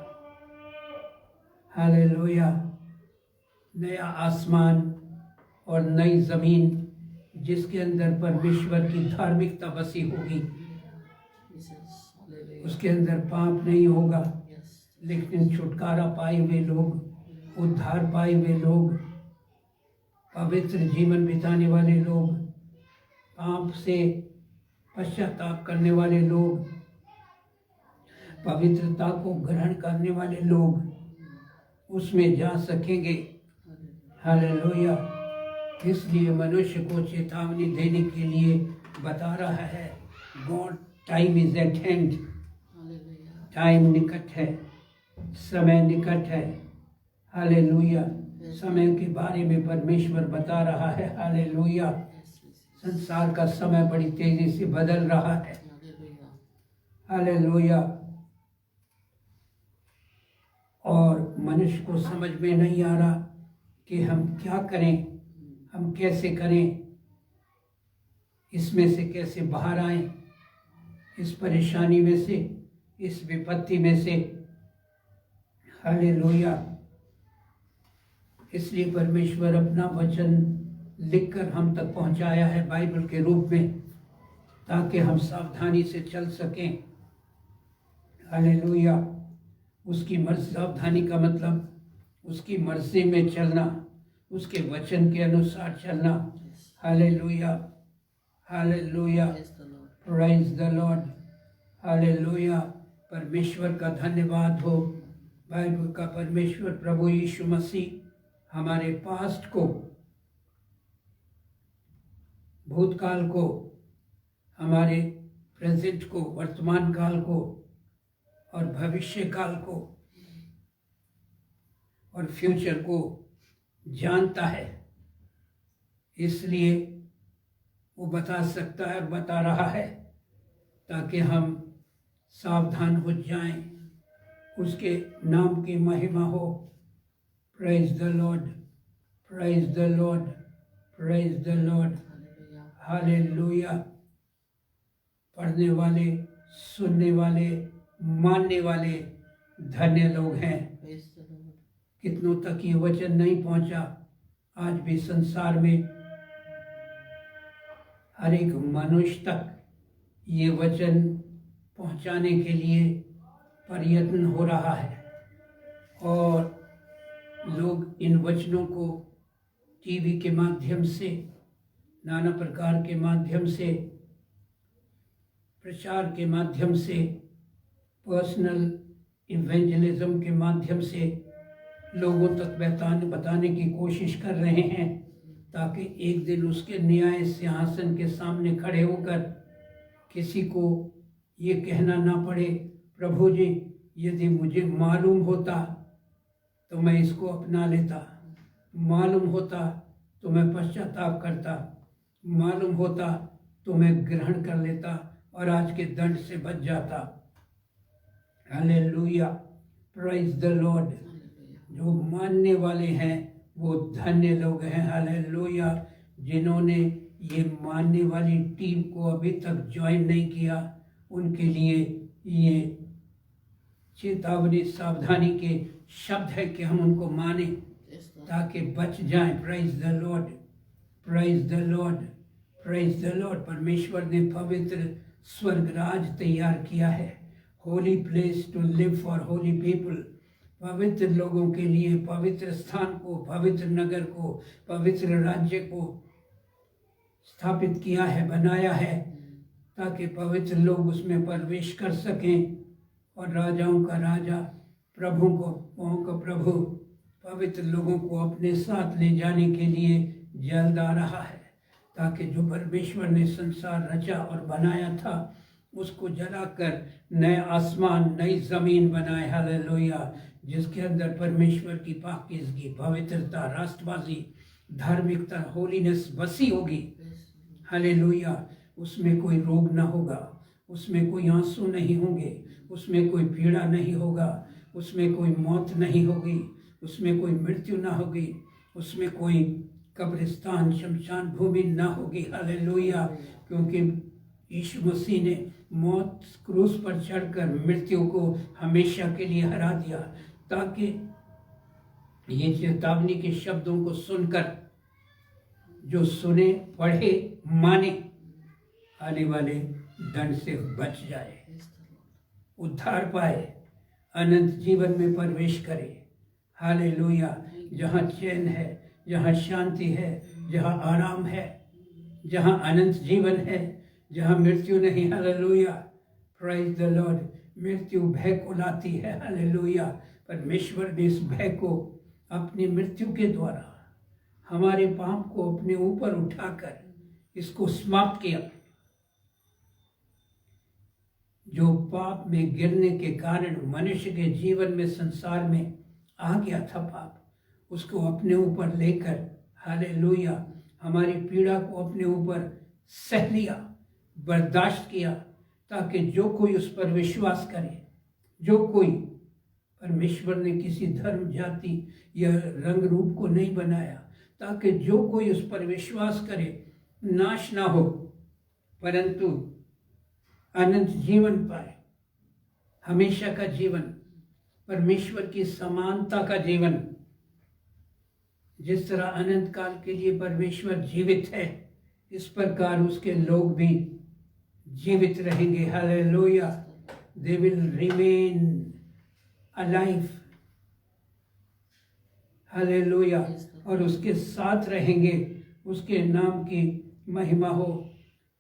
हालेलुया। नया आसमान और नई ज़मीन जिसके अंदर परमेश्वर की धार्मिकता बसी होगी, उसके अंदर पाप नहीं होगा, लेकिन छुटकारा पाए हुए लोग, उद्धार पाए हुए लोग, पवित्र जीवन बिताने वाले लोग, पाप से पश्चाताप करने वाले लोग, पवित्रता को ग्रहण करने वाले लोग उसमें जा सकेंगे। हालेलुया। इसलिए मनुष्य को चेतावनी देने के लिए बता रहा है, God time is eight hand, time निकट है, समय निकट है। हालेलुया। समय के बारे में परमेश्वर बता रहा है। हालेलुया। संसार का समय बड़ी तेजी से बदल रहा है। हालेलुया। और मनुष्य को समझ में नहीं आ रहा कि हम क्या करें, हम कैसे करें, इसमें से कैसे बाहर आएं, इस परेशानी में से, इस विपत्ति में से। हालेलुया। इसलिए परमेश्वर अपना वचन लिखकर हम तक पहुंचाया है बाइबल के रूप में, ताकि हम सावधानी से चल सकें। हालेलुया। उसकी मर्जी, सावधानी का मतलब उसकी मर्जी में चलना, उसके वचन के अनुसार चलना। Hallelujah, hallelujah, praise the Lord. Hallelujah. परमेश्वर का धन्यवाद हो। बाइबल का परमेश्वर प्रभु यीशु मसीह हमारे पास्ट को, भूतकाल को, हमारे प्रेजेंट को, वर्तमान काल को और भविष्य काल को और फ्यूचर को जानता है। इसलिए वो बता सकता है, बता रहा है, ताकि हम सावधान हो जाएं, उसके नाम की महिमा हो। Praise the Lord, praise the Lord, praise the Lord. Hallelujah. पढ़ने वाले, सुनने वाले, मानने वाले धन्य लोग हैं। कितनों तक ये वचन नहीं पहुंचा, आज भी संसार में हर एक मनुष्य तक ये वचन पहुंचाने के लिए प्रयत्न हो रहा है, और लोग इन वचनों को टीवी के माध्यम से, नाना प्रकार के माध्यम से, प्रचार के माध्यम से, पर्सनल इवेंजलिज्म के माध्यम से लोगों तक बताने की कोशिश कर रहे हैं, ताकि एक दिन उसके न्याय सिंहासन के सामने खड़े होकर किसी को ये कहना ना पड़े, प्रभु जी यदि मुझे मालूम होता तो मैं इसको अपना लेता, मालूम होता तो मैं पश्चाताप करता, मालूम होता तो मैं ग्रहण कर लेता और आज के दंड से बच जाता। Hallelujah, praise the Lord. जो मानने वाले हैं वो धन्य लोग हैं। हालेलुया। जिन्होंने ये मानने वाली टीम को अभी तक ज्वाइन नहीं किया, उनके लिए ये चेतावनी, सावधानी के शब्द है कि हम उनको माने ताकि बच जाएं। Praise the Lord, praise the Lord, praise the Lord. परमेश्वर ने पवित्र स्वर्ग राज तैयार किया है, holy place to live for holy people. पवित्र लोगों के लिए पवित्र स्थान को, पवित्र नगर को, पवित्र राज्य को स्थापित किया है, बनाया है, ताकि पवित्र लोग उसमें प्रवेश कर सकें और राजाओं का राजा, प्रभुओं का प्रभु पवित्र लोगों को अपने साथ ले जाने के लिए जल्द आ रहा है, ताकि जो परमेश्वर ने संसार रचा और बनाया था उसको जलाकर नए आसमान, नई जमीन बनाए। हालेलुया। जिसके अंदर परमेश्वर की पाकीज़गी, पवित्रता, राष्ट्रवादी, धार्मिकता, होलीनेस बसी होगी। हालेलुया। उसमें कोई रोग ना होगा, उसमें कोई आंसू नहीं होंगे, उसमें कोई पीड़ा नहीं होगा, उसमें कोई मौत नहीं होगी, उसमें कोई मृत्यु ना होगी, उसमें कोई कब्रिस्तान, शमशान भूमि ना होगी। हालेलुया। क्योंकि यीशु मसीह ने मौत क्रूस पर चढ़कर मृत्यु को हमेशा के लिए हरा दिया, ताकि ये चेतावनी के शब्दों को सुनकर जो सुने, पढ़े, माने, आने वाले दंड से बच जाए, उद्धार पाए, अनंत जीवन में प्रवेश करे। हालेलुया। जहाँ चैन है, जहाँ शांति है, जहाँ आराम है, जहाँ अनंत जीवन है, जहाँ मृत्यु नहीं। Hallelujah, praise the Lord. मृत्यु भय को लाती है। हालेलुया। परमेश्वर ने इस भय को अपनी मृत्यु के द्वारा हमारे पाप को अपने ऊपर उठाकर इसको समाप्त किया। जो पाप में गिरने के कारण मनुष्य के जीवन में, संसार में आ गया था पाप, उसको अपने ऊपर लेकर, हालेलुया, हमारी पीड़ा को अपने ऊपर सह लिया, बर्दाश्त किया, ताकि जो कोई उस पर विश्वास करे, जो कोई, परमेश्वर ने किसी धर्म, जाति या रंग रूप को नहीं बनाया, ताकि जो कोई उस पर विश्वास करे नाश ना हो परंतु अनंत जीवन पाए। हमेशा का जीवन, परमेश्वर की समानता का जीवन। जिस तरह अनंत काल के लिए परमेश्वर जीवित है, इस प्रकार उसके लोग भी जीवित रहेंगे। Hallelujah. They will remain alive. Hallelujah. और उसके साथ रहेंगे। उसके नाम की महिमा हो।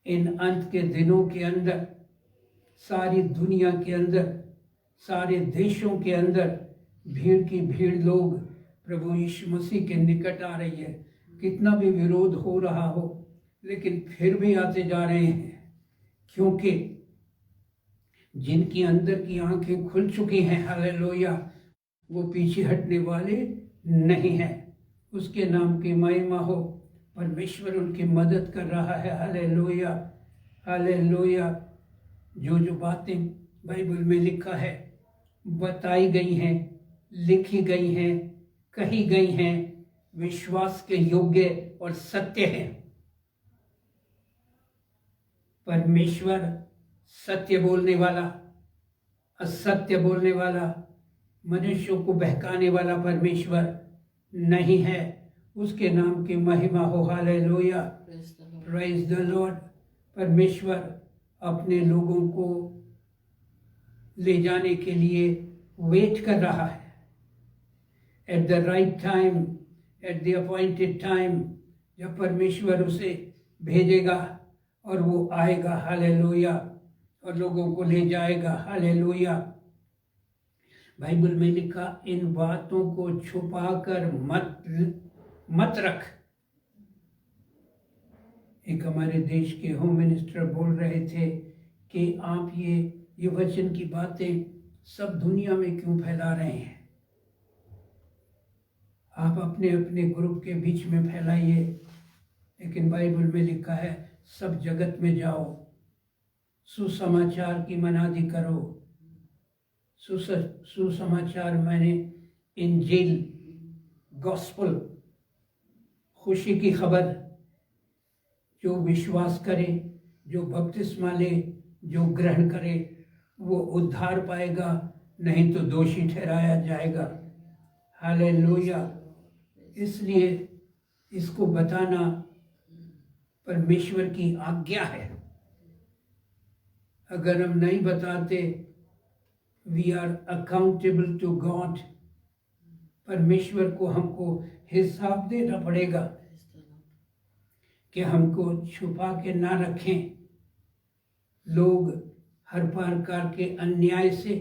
इन अंत के दिनों के अंदर सारी दुनिया के अंदर, सारे देशों के अंदर भीड़ की भीड़ लोग प्रभु यीशु मसीह के निकट आ रही है। कितना भी विरोध हो रहा हो, लेकिन फिर भी आते जा रहे हैं, क्योंकि जिनकी अंदर की आंखें खुल चुकी हैं, हालेलुया, वो पीछे हटने वाले नहीं हैं। उसके नाम की महिमा हो। परमेश्वर उनकी मदद कर रहा है। Hallelujah, hallelujah. जो जो बातें बाइबल में लिखा है, बताई गई हैं, लिखी गई हैं, कही गई हैं, विश्वास के योग्य और सत्य हैं। परमेश्वर सत्य बोलने वाला, असत्य बोलने वाला, मनुष्यों को बहकाने वाला परमेश्वर नहीं है। उसके नाम की महिमा हो। Hallelujah, praise the Lord. परमेश्वर अपने लोगों को ले जाने के लिए वेट कर रहा है। At the right time, at the appointed time, जब परमेश्वर उसे भेजेगा और वो आएगा, हालेलुया, और लोगों को ले जाएगा। हालेलुया। बाइबल में लिखा, इन बातों को छुपाकर मत रख। एक हमारे देश के होम मिनिस्टर बोल रहे थे कि आप ये वचन की बातें सब दुनिया में क्यों फैला रहे हैं? आप अपने अपने ग्रुप के बीच में फैलाइए, लेकिन बाइबल में लिखा है सब जगत में जाओ, सुसमाचार की मनादी करो। सुसमाचार माने इंजील, गॉस्पल, खुशी की खबर। जो विश्वास करे, जो बपतिस्मा ले, जो ग्रहण करे, वो उद्धार पाएगा, नहीं तो दोषी ठहराया जाएगा। हालेलुया। इसलिए इसको बताना परमेश्वर की आज्ञा है। अगर हम नहीं बताते, we are accountable to God. परमेश्वर को हमको हिसाब देना पड़ेगा कि हमको छुपा के ना रखें। लोग हर प्रकार के अन्याय से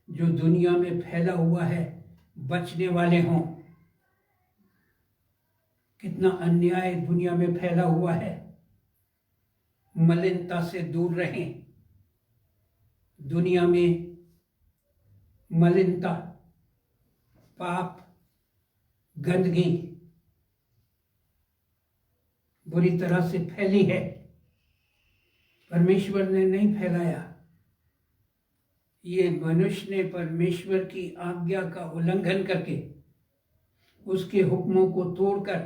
जो दुनिया में फैला हुआ है बचने वाले हों। कितना अन्याय दुनिया में फैला हुआ है। मलिनता से दूर रहें। दुनिया में मलिनता, पाप, गंदगी बुरी तरह से फैली है। परमेश्वर ने नहीं फैलाया, ये मनुष्य ने परमेश्वर की आज्ञा का उल्लंघन करके, उसके हुक्मों को तोड़कर,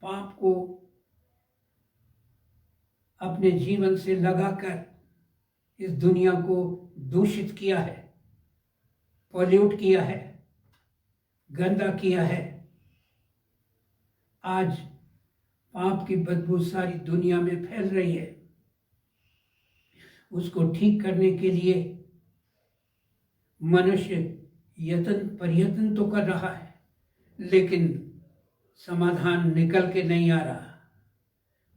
पाप को अपने जीवन से लगाकर इस दुनिया को दूषित किया है, पॉल्यूट किया है, गंदा किया है। आज पाप की बदबू सारी दुनिया में फैल रही है। उसको ठीक करने के लिए मनुष्य प्रयत्न तो कर रहा है, लेकिन समाधान निकल के नहीं आ रहा।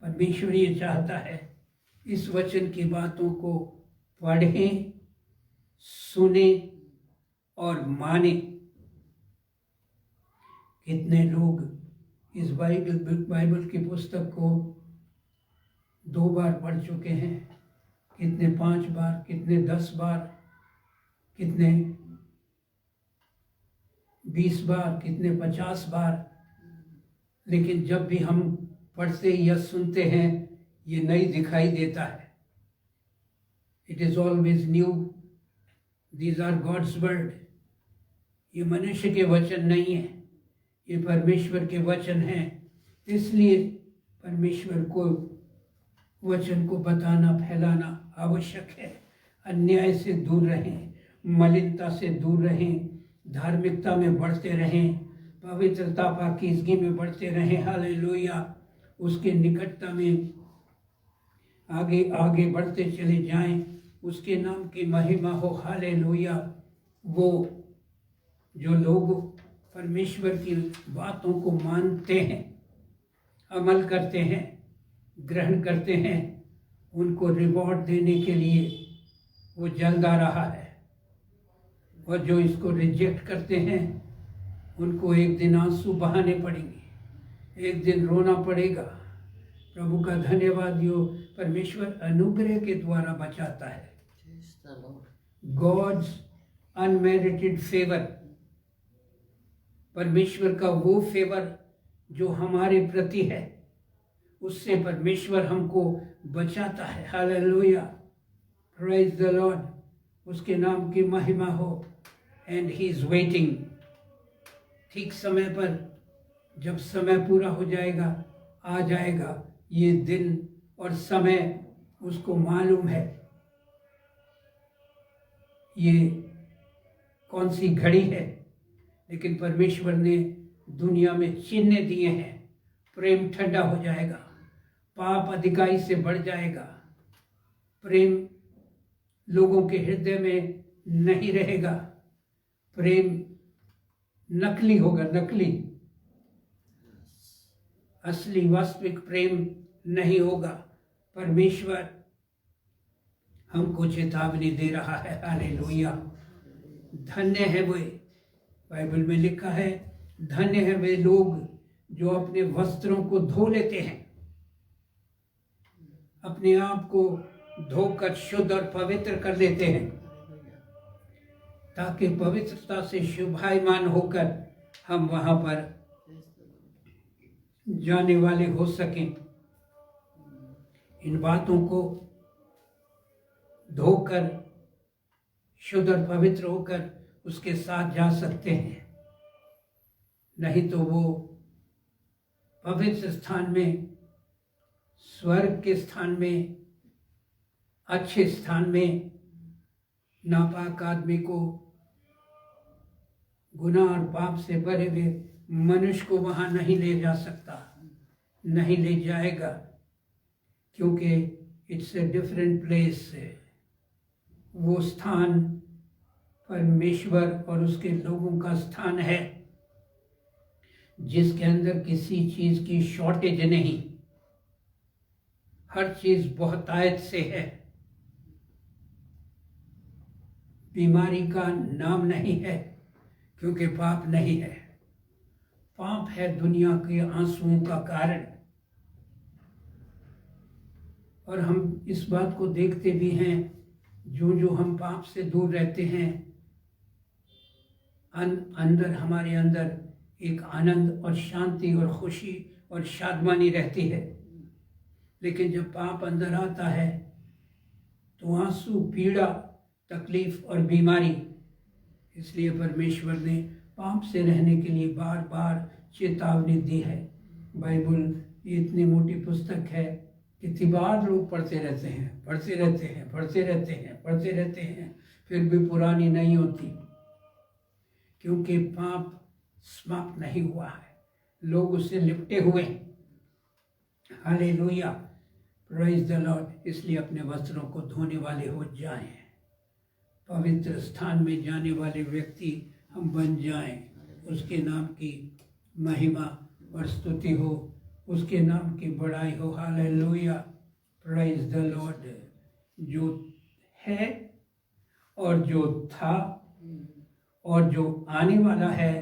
परमेश्वर ये चाहता है इस वचन की बातों को पढ़ें, सुने और माने। कितने लोग इस बाइबल की पुस्तक को 2 बार पढ़ चुके हैं, कितने 5 बार, कितने 10 बार, कितने 20 बार, कितने 50 बार। लेकिन जब भी हम पढ़ते या सुनते हैं, ये नई दिखाई देता है। It is always new. These are God's word. ये मनुष्य के वचन नहीं है, ये परमेश्वर के वचन हैं। इसलिए परमेश्वर को वचन को बताना, फैलाना आवश्यक है। अन्याय से दूर रहें, मलिनता से दूर रहें, धार्मिकता में बढ़ते रहें, पवित्रता पाकीज़गी में बढ़ते रहें। हालेलुया। उसके निकटता में आगे आगे बढ़ते चले जाएं। उसके नाम की महिमा हो। हालेलुया। वो जो लोग परमेश्वर की बातों को मानते हैं, अमल करते हैं, ग्रहण करते हैं, उनको रिवॉर्ड देने के लिए वो जल्द आ रहा है। और जो इसको रिजेक्ट करते हैं उनको एक दिन आंसू बहाने पड़ेंगे, एक दिन रोना पड़ेगा। प्रभु का धन्यवाद, जो परमेश्वर अनुग्रह के द्वारा बचाता है। Praise the Lord. God's unmerited favour, परमेश्वर का वो फेवर जो हमारे प्रति है, उससे परमेश्वर हमको बचाता है। हालेलुया। Praise the Lord. उसके नाम की महिमा हो। And he is waiting. ठीक समय पर, जब समय पूरा हो जाएगा, आ जाएगा। ये दिन और समय उसको मालूम है। ये कौन सी घड़ी है, लेकिन परमेश्वर ने दुनिया में चिन्ह दिए हैं। प्रेम ठंडा हो जाएगा, पाप अधिकाई से बढ़ जाएगा, प्रेम लोगों के हृदय में नहीं रहेगा, प्रेम नकली होगा, नकली, असली वास्तविक प्रेम नहीं होगा। परमेश्वर हमको चेतावनी दे रहा है। हालेलुया। धन्य है वे, बाइबल में लिखा है, धन्य है वे लोग जो अपने वस्त्रों को धो लेते हैं, अपने आप को धोकर शुद्ध और पवित्र कर लेते हैं, ताकि पवित्रता से शुभायमान होकर हम वहां पर जाने वाले हो सकें। इन बातों को धोकर शुद्ध और पवित्र होकर उसके साथ जा सकते हैं। नहीं तो वो पवित्र स्थान में, स्वर्ग के स्थान में, अच्छे स्थान में नापाक आदमी को, गुनाह और पाप से भरे हुए मनुष्य को वहां नहीं ले जा सकता, नहीं ले जाएगा, क्योंकि इट्स ए डिफरेंट प्लेस। वो स्थान परमेश्वर और उसके लोगों का स्थान है, जिसके अंदर किसी चीज की शॉर्टेज नहीं, हर चीज बहुतायत से है। बीमारी का नाम नहीं है, क्योंकि पाप नहीं है। पाप है दुनिया के आंसुओं का कारण। और हम इस बात को देखते भी हैं, जो जो हम पाप से दूर रहते हैं, अंदर, हमारे अंदर एक आनंद और शांति और खुशी और शादमानी रहती है। लेकिन जब पाप अंदर आता है तो आंसू, पीड़ा, तकलीफ और बीमारी। इसलिए परमेश्वर ने पाप से रहने के लिए बार बार चेतावनी दी है। बाइबल ये इतनी मोटी पुस्तक है, कितनी बार लोग पढ़ते रहते हैं, पढ़ते रहते हैं, पढ़ते रहते हैं, पढ़ते रहते हैं, फिर भी पुरानी नहीं होती, क्योंकि पाप समाप्त नहीं हुआ है, लोग उससे लिपटे हुए हैं। Hallelujah, praise the Lord. इसलिए अपने वस्त्रों को धोने वाले हो जाएं, पवित्र स्थान में जाने वाले व्यक्ति हम बन जाएं। उसके नाम की महिमा और स्तुति हो, उसके नाम की बड़ाई हो। Hallelujah, praise the Lord. जो है और जो था और जो आने वाला है,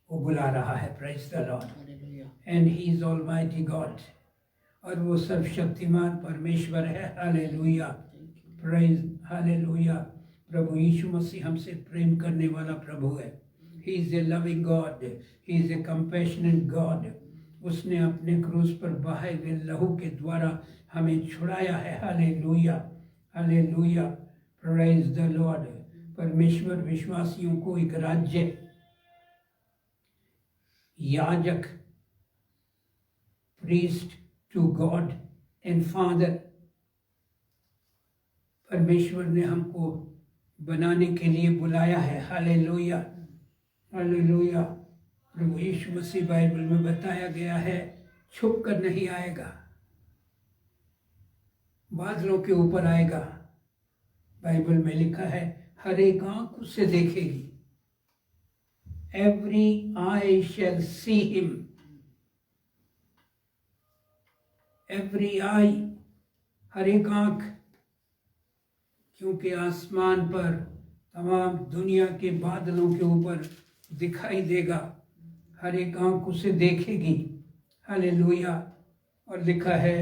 वो बुला रहा है। Praise the lord. Hallelujah. And he is almighty God, और वो सर्वशक्तिमान परमेश्वर है। Hallelujah, praise, hallelujah. प्रभु यीशु मसीह हमसे प्रेम करने वाला प्रभु है। He is a loving God, he is a compassionate God. उसने अपने क्रूस पर बहाए हुए लहू के द्वारा हमें छुड़ाया है। Hallelujah, hallelujah, praise the Lord. परमेश्वर विश्वासियों को एक राज्य, याजक, priest to God and father, परमेश्वर ने हमको बनाने के लिए बुलाया है। Hallelujah, hallelujah. प्रभु यीशु मसीह बाइबल में बताया गया है, छुप कर नहीं आएगा, बादलों के ऊपर आएगा। बाइबल में लिखा है हर एक आंख उससे देखेगी। Every eye shall see him. Every eye, हर एक आंख, क्योंकि आसमान पर तमाम दुनिया के बादलों के ऊपर दिखाई देगा। हर एक आंख उसे देखेगी। हालेलुया। और लिखा है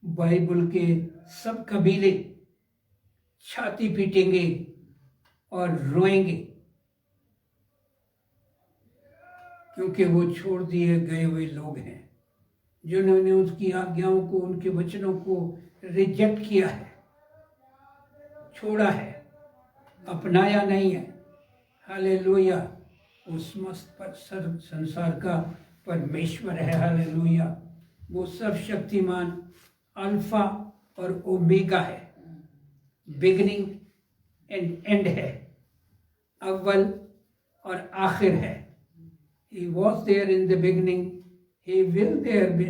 बाइबल के सब कबीले छाती पीटेंगे और रोएंगे, क्योंकि वो छोड़ दिए गए हुए लोग हैं जिन्होंने उसकी आज्ञाओं को, उनके वचनों को रिजेक्ट किया है, छोड़ा है, अपनाया नहीं है। हालेलुया। उस मस्त पर संसार का परमेश्वर है। हालेलुया। वो सब शक्तिमान अल्फा और ओमेगा है, बिगिनिंग एंड एंड है, अव्वल और आखिर है। He was there in the beginning, he will there be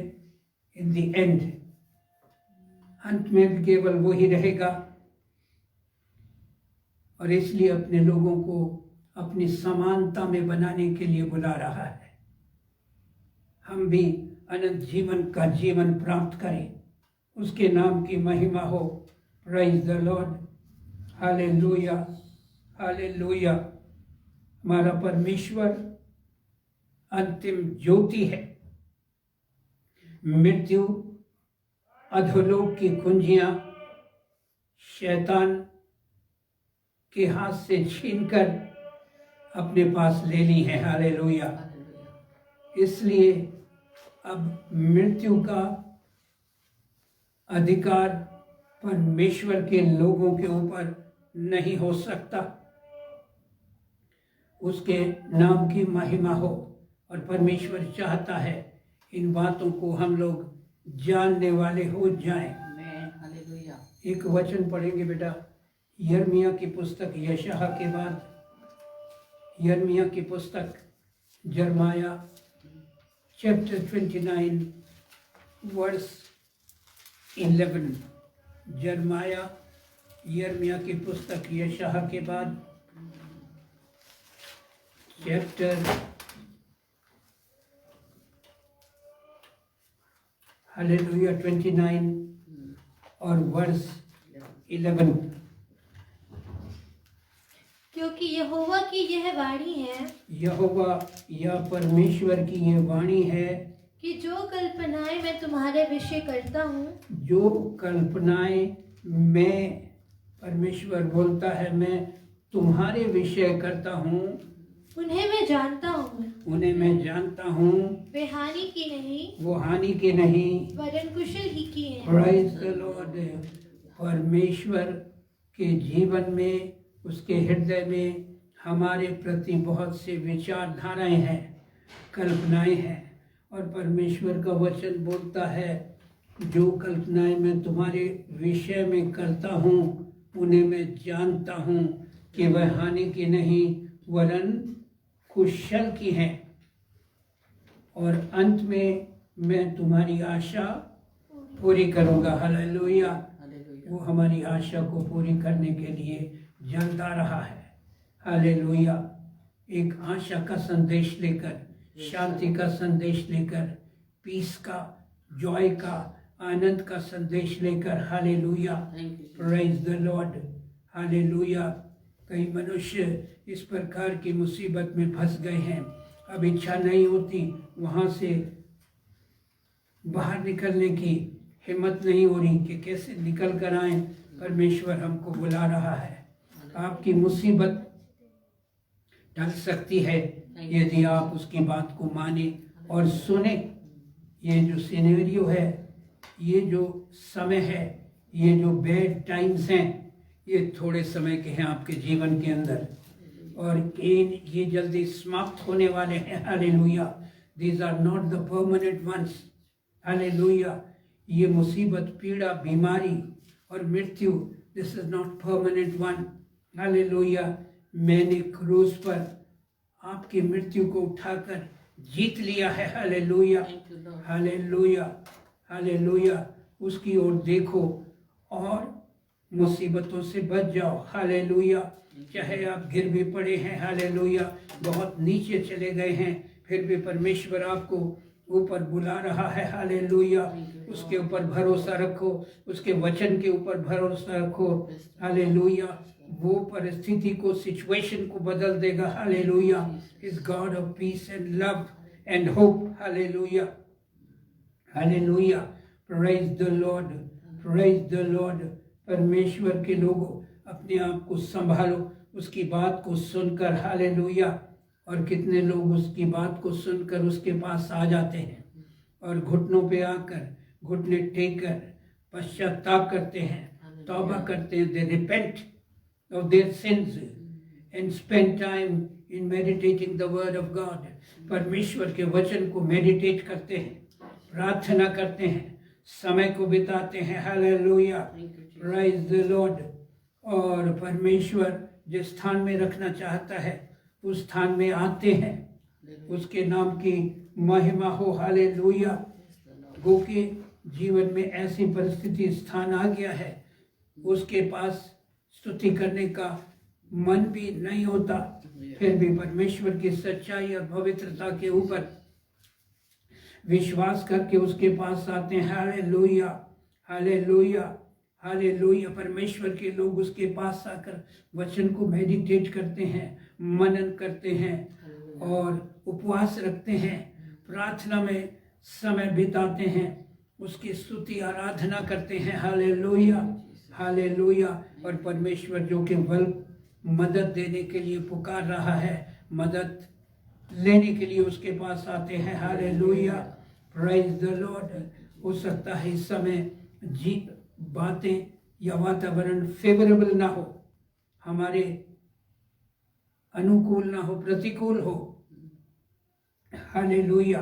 in the end. अंत में भी केवल वो ही रहेगा। और इसलिए अपने लोगों को अपनी समानता में बनाने के लिए बुला रहा है। हम भी अनंत जीवन का जीवन प्राप्त करें, उसके नाम की महिमा हो। Praise the Lord. Hallelujah, hallelujah. हमारा परमेश्वर अंतिम ज्योति है। मृत्यु, अधोलोक की कुंजियां शैतान के हाथ से छीनकर अपने पास ले ली है। हालेलुया। इसलिए अब मृत्यु का अधिकार परमेश्वर के लोगों के ऊपर नहीं हो सकता। उसके नाम की महिमा हो। और परमेश्वर चाहता है इन बातों को हम लोग जानने वाले हो जाएं। हालेलुया। एक वचन पढ़ेंगे बेटा, यिर्मयाह की पुस्तक, यशायाह के बाद यिर्मयाह की पुस्तक, जरमाया चैप्टर 29 वर्स 11। जरमाया, यिर्मयाह की पुस्तक, यशायाह के बाद चैप्टर हालेलुया 29 और वर्स 11। क्योंकि यहोवा की यह वाणी है, यहोवा या परमेश्वर की ये वाणी है कि जो कल्पनाएं मैं तुम्हारे विषय करता हूँ, जो कल्पनाएं मैं, परमेश्वर बोलता है, मैं तुम्हारे विषय करता हूँ, उन्हें मैं जानता हूँ। उन्हें मैं जानता हूँ, वे हानि की नहीं वो हानि के नहीं, वरन कुशल ही की हैं। Praise the Lord. परमेश्वर के जीवन में, उसके हृदय में हमारे प्रति बहुत से विचारधाराएं हैं, कल्पनाएं हैं। और परमेश्वर का वचन बोलता है जो कल्पनाएं मैं तुम्हारे विषय में करता हूँ, उन्हें मैं जानता हूँ कि वह हानि की नहीं वरन कुशल की हैं। और अंत में मैं तुम्हारी आशा पूरी करूँगा। हालेलुया। वो हमारी आशा को पूरी करने के लिए जलता रहा है। हालेलुया। एक आशा का संदेश लेकर, शांति का संदेश लेकर, पीस का, जॉय का, आनंद का संदेश लेकर। Hallelujah. Praise the Lord. Hallelujah. कई मनुष्य इस प्रकार की मुसीबत में फंस गए हैं, अब इच्छा नहीं होती वहाँ से बाहर निकलने की, हिम्मत नहीं हो रही कि कैसे निकल कर आए। परमेश्वर हमको बुला रहा है। आपकी मुसीबत टल सकती है यदि आप उसकी बात को माने और सुने। ये जो सिनेरियो है, ये जो समय है, ये जो बैड टाइम्स हैं, ये थोड़े समय के हैं आपके जीवन के अंदर, और ये जल्दी समाप्त होने वाले हैं। Hallelujah. These are not the permanent ones. Hallelujah. ये मुसीबत, पीड़ा, बीमारी और मृत्यु this is not permanent one. Hallelujah. मैंने क्रूस पर आपकी मृत्यु को उठाकर जीत लिया है। Hallelujah, hallelujah, hallelujah. उसकी ओर देखो और मुसीबतों से बच जाओ। हालेलुया। चाहे आप गिर भी पड़े हैं, हालेलुया, बहुत नीचे चले गए हैं, फिर भी परमेश्वर आपको ऊपर बुला रहा है। हालेलुया। उसके ऊपर भरोसा रखो, उसके वचन के ऊपर भरोसा रखो। हालेलुया। वो परिस्थिति को, सिचुएशन को बदल देगा। Hallelujah. Is God of peace and love and hope. Hallelujah, hallelujah. Praise the Lord, praise the Lord. परमेश्वर के लोगों, अपने आप को संभालो, उसकी बात को सुनकर। हालेलुया। और कितने लोग उसकी बात को सुनकर उसके पास आ जाते हैं और घुटनों पे आकर, घुटने टेक कर पश्चाताप करते हैं, तौबा करते हैं। They repent of their sins and spend time in meditating the word of God. परमेश्वर के वचन को मेडिटेट करते हैं, प्रार्थना करते हैं, समय को बिताते हैं। Hallelujah, praise the Lord. और परमेश्वर जिस स्थान में रखना चाहता है उस स्थान में आते हैं। उसके नाम की महिमा हो। हालेलुया। गो के जीवन में ऐसी परिस्थिति, स्थान आ गया है, उसके पास स्तुति करने का मन भी नहीं होता, फिर भी परमेश्वर की सच्चाई और पवित्रता के ऊपर विश्वास करके उसके पास आते हैं। Hallelujah, hallelujah, hallelujah. परमेश्वर के लोग उसके पास आकर वचन को मेडिटेट करते हैं, मनन करते हैं और उपवास रखते हैं, प्रार्थना में समय बिताते हैं, उसकी स्तुति आराधना करते हैं। Hallelujah, hallelujah. और परमेश्वर जो केवल मदद देने के लिए पुकार रहा है, मदद लेने के लिए उसके पास आते हैं। Hallelujah, praise the Lord. हो सकता है इस समय बातें या वातावरण फेवरेबल ना हो, हमारे अनुकूल ना हो, प्रतिकूल हो। Hallelujah,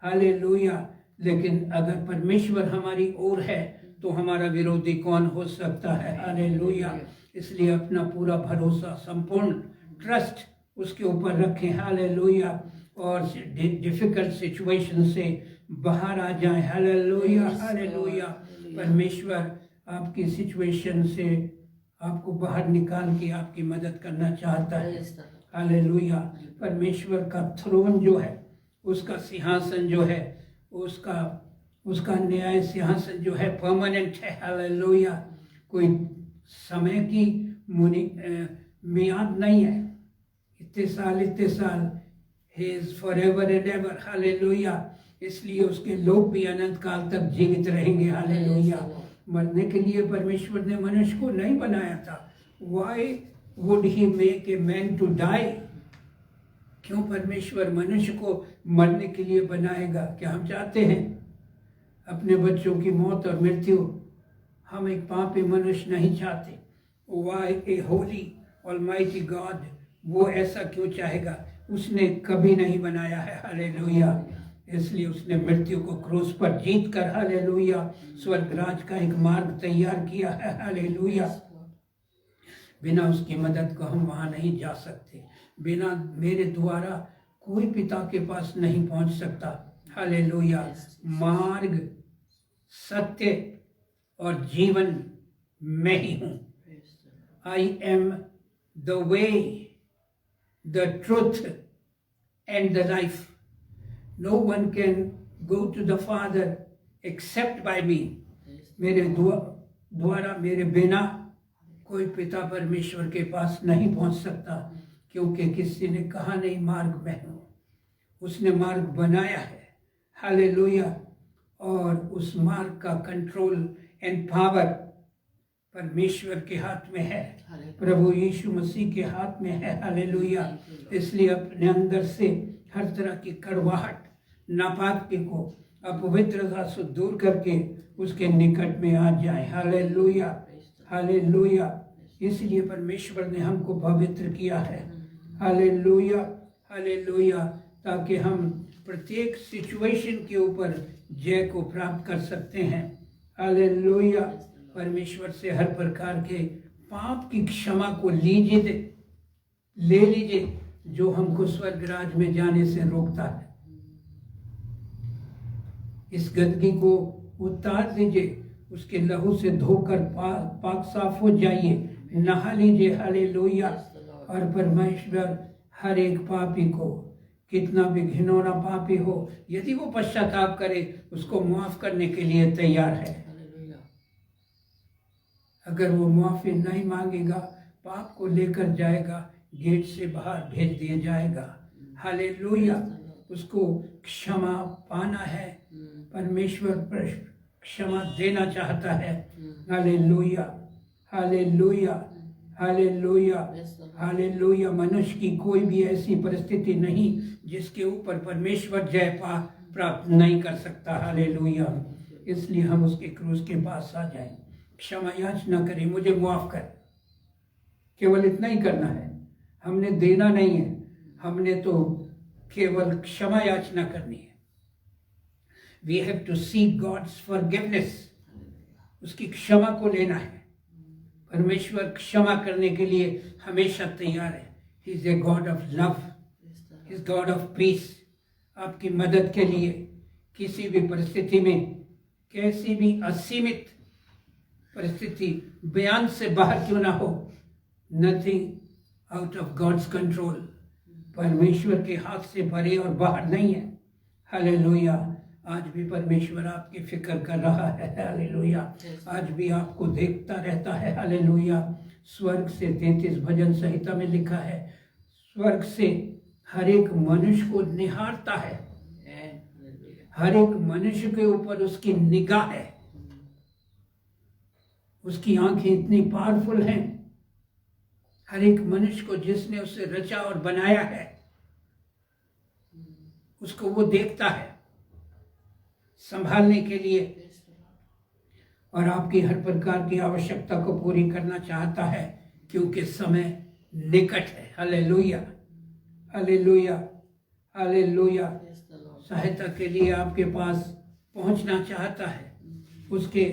hallelujah. लेकिन अगर परमेश्वर हमारी ओर है तो हमारा विरोधी कौन हो सकता है। हालेलुया। इसलिए अपना पूरा भरोसा, संपूर्ण ट्रस्ट उसके ऊपर रखें। हालेलुया। और डिफिकल्ट सिचुएशन से बाहर आ जाएं। Hallelujah, hallelujah. परमेश्वर आपकी सिचुएशन से आपको बाहर निकाल के आपकी मदद करना चाहता है। हालेलुया। परमेश्वर का थ्रोन जो है, उसका सिंहासन जो है, उसका न्याय सिंहासन जो है परमानेंट है। हालेलुया। कोई समय की मियाद नहीं है, इतने साल, he is forever and ever। Hallelujah. इसलिए उसके लोग भी अनंत काल तक जीवित रहेंगे। हालेलुया। मरने के लिए परमेश्वर ने मनुष्य को नहीं बनाया था। Why would he make a man to die? क्यों परमेश्वर मनुष्य को मरने के लिए बनाएगा? क्या हम चाहते हैं अपने बच्चों की मौत और मृत्यु? हम एक पापी मनुष्य नहीं चाहते। Why a holy almighty God? वो ऐसा क्यों चाहेगा? उसने कभी नहीं बनाया है। हालेलुया। इसलिए उसने मृत्यु को क्रूस पर जीत कर, हालेलुया, स्वर्गराज का एक मार्ग तैयार किया है। हालेलुया। बिना उसकी मदद को हम वहां नहीं जा सकते। बिना मेरे द्वारा कोई पिता के पास नहीं पहुंच सकता। हालेलुया। मार्ग, सत्य और जीवन मैं ही हूं। I am the way, the truth and the life. No one can go to the Father except by me। मेरे द्वारा, मेरे बिना कोई पिता परमेश्वर के पास नहीं पहुंच सकता, क्योंकि किसी ने कहा नहीं मार्ग मैं हूं। उसने मार्ग बनाया है। हालेलुया। और उस मार्ग का कंट्रोल एंड पावर परमेश्वर के हाथ में है, प्रभु यीशु मसीह के हाथ में है। हालेलुया। इसलिए अपने अंदर से हर तरह की कड़वाहट, नापाकी को, अपवित्रता से दूर करके उसके निकट में आ जाए। Hallelujah, hallelujah. इसलिए परमेश्वर ने हमको पवित्र किया है। Hallelujah, hallelujah. ताकि हम प्रत्येक सिचुएशन के ऊपर जय को प्राप्त कर सकते हैं। हालेलुया, परमेश्वर से हर प्रकार के पाप की क्षमा को ले लीजिए जो हमको स्वर्ग राज में जाने से रोकता है। इस गंदगी को उतार दीजिए, उसके लहू से धोकर पाक साफ हो जाइए, नहा लीजिए। हालेलुया। और परमेश्वर हर एक पापी को, कितना भी घिनौना पापी हो, यदि वो पश्चाताप करे उसको माफ करने के लिए तैयार है। अगर वो माफी नहीं मांगेगा, पाप को लेकर जाएगा, गेट से बाहर भेज दिया जाएगा। हालेलुया। उसको क्षमा पाना है, परमेश्वर पर क्षमा देना चाहता है। Hallelujah, hallelujah, hallelujah, hallelujah. मनुष्य की कोई भी ऐसी परिस्थिति नहीं जिसके ऊपर परमेश्वर जय प्राप्त नहीं कर सकता। हालेलुया। इसलिए हम उसके क्रूस के पास आ जाएं, क्षमा याचना करें, मुझे माफ कर। केवल इतना ही करना है, हमने देना नहीं है, हमने तो केवल क्षमा याचना करनी है। We have to seek God's forgiveness. उसकी क्षमा को लेना है। परमेश्वर क्षमा करने के लिए हमेशा तैयार है। He is a God of love. He is God of peace. आपकी मदद के लिए किसी भी परिस्थिति में, कैसी भी असीमित परिस्थिति बयान से बाहर क्यों ना हो, nothing out of God's control. परमेश्वर के हाथ से परे और बाहर नहीं है। हालेलुया। आज भी परमेश्वर आपकी फिक्र कर रहा है। हालेलुया। आज भी आपको देखता रहता है। हालेलुया। स्वर्ग से 33 भजन संहिता में लिखा है, स्वर्ग से हर एक मनुष्य को निहारता है, हर एक मनुष्य के ऊपर उसकी निगाह है। उसकी आंखें इतनी पावरफुल हैं, हर एक मनुष्य को जिसने उसे रचा और बनाया है उसको वो देखता है संभालने के लिए, और आपकी हर प्रकार की आवश्यकता को पूरी करना चाहता है, क्योंकि समय निकट है। Hallelujah, hallelujah, hallelujah. सहायता के लिए आपके पास पहुंचना चाहता है, उसके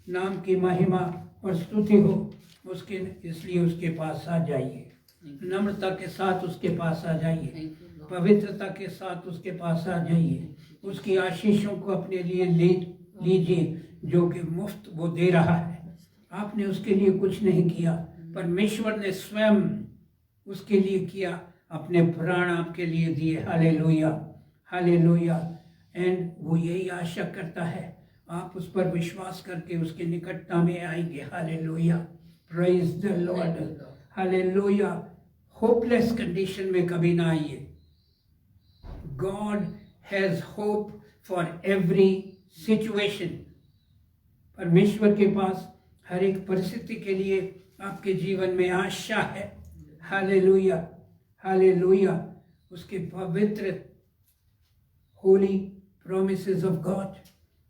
नाम की महिमा और स्तुति हो उसके, इसलिए उसके पास आ जाइए, नम्रता के साथ उसके पास आ जाइए, पवित्रता के साथ उसके पास आ जाइए, उसकी आशीषों को अपने लिए ले लीजिए जो कि मुफ्त वो दे रहा है। आपने उसके लिए कुछ नहीं किया, परमेश्वर ने स्वयं उसके लिए किया, अपने प्राण आपके लिए दिए। Hallelujah, hallelujah. एंड वो यही आशा करता है आप उस पर विश्वास करके उसके निकटता में आएंगे। Hallelujah, praise the Lord. Hallelujah. Hopeless condition में कभी ना आइए। God has hope for every situation. परमेश्वर के पास हर एक परिस्थिति के लिए आपके जीवन में आशा है। Hallelujah, hallelujah. उसके पवित्र होली प्रोमिसेस ऑफ गॉड,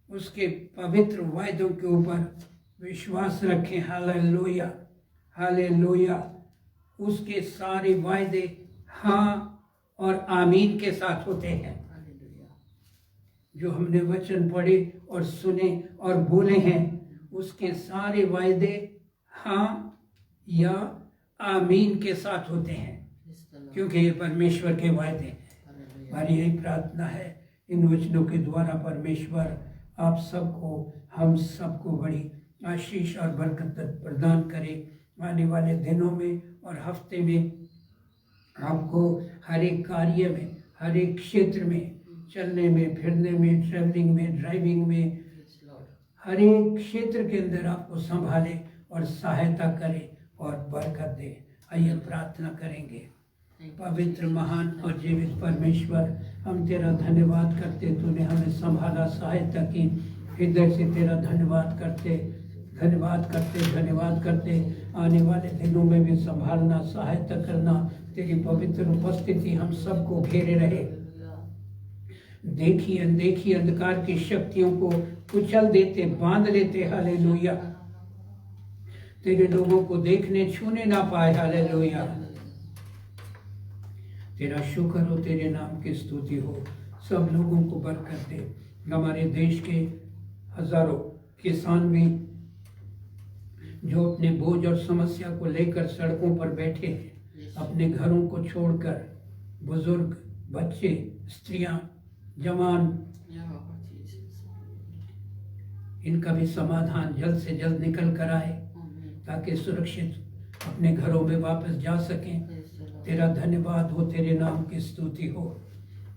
उसके पवित्र वायदों के ऊपर विश्वास रखें। Hallelujah, hallelujah. उसके सारे वायदे हाँ और आमीन के साथ होते हैं। जो हमने वचन पढ़े और सुने और बोले हैं, उसके सारे वायदे हाँ या आमीन के साथ होते हैं, क्योंकि ये परमेश्वर के वायदे हैं। हमारी यही प्रार्थना है, इन वचनों के द्वारा परमेश्वर आप सबको, हम सबको बड़ी आशीष और बरकत प्रदान करे। आने वाले दिनों में और हफ्ते में आपको हर एक कार्य में, हर एक क्षेत्र में, चलने में, फिरने में, ट्रैवलिंग में, ड्राइविंग में, हर एक क्षेत्र के अंदर आपको संभाले और सहायता करे और बरकत दे। आइए प्रार्थना करेंगे। पवित्र, महान और जीवित परमेश्वर, हम तेरा धन्यवाद करते, तूने हमें संभाला, सहायता की। हृदय से तेरा धन्यवाद करते, धन्यवाद करते, धन्यवाद करते। आने वाले दिनों में भी संभालना, सहायता करना, तेरी पवित्र उपस्थिति हम सबको घेरे रहे। देखी अनदेखी अंधकार की शक्तियों को कुचल देते, बांध लेते। हालेलुया। तेरे लोगों को देखने छूने ना पाए। हालेलुया। तेरा शुक्र हो, तेरे नाम की स्तुति हो। सब लोगों को बरकत दे। हमारे देश के हजारों किसान भी जो अपने बोझ और समस्या को लेकर सड़कों पर बैठे हैं, अपने घरों को छोड़कर, बुजुर्ग, बच्चे, स्त्रियां, जवान, इनका भी समाधान जल्द से जल्द निकल कर आए ताकि सुरक्षित अपने घरों में वापस जा सकें। तेरा धन्यवाद हो, तेरे नाम की स्तुति हो।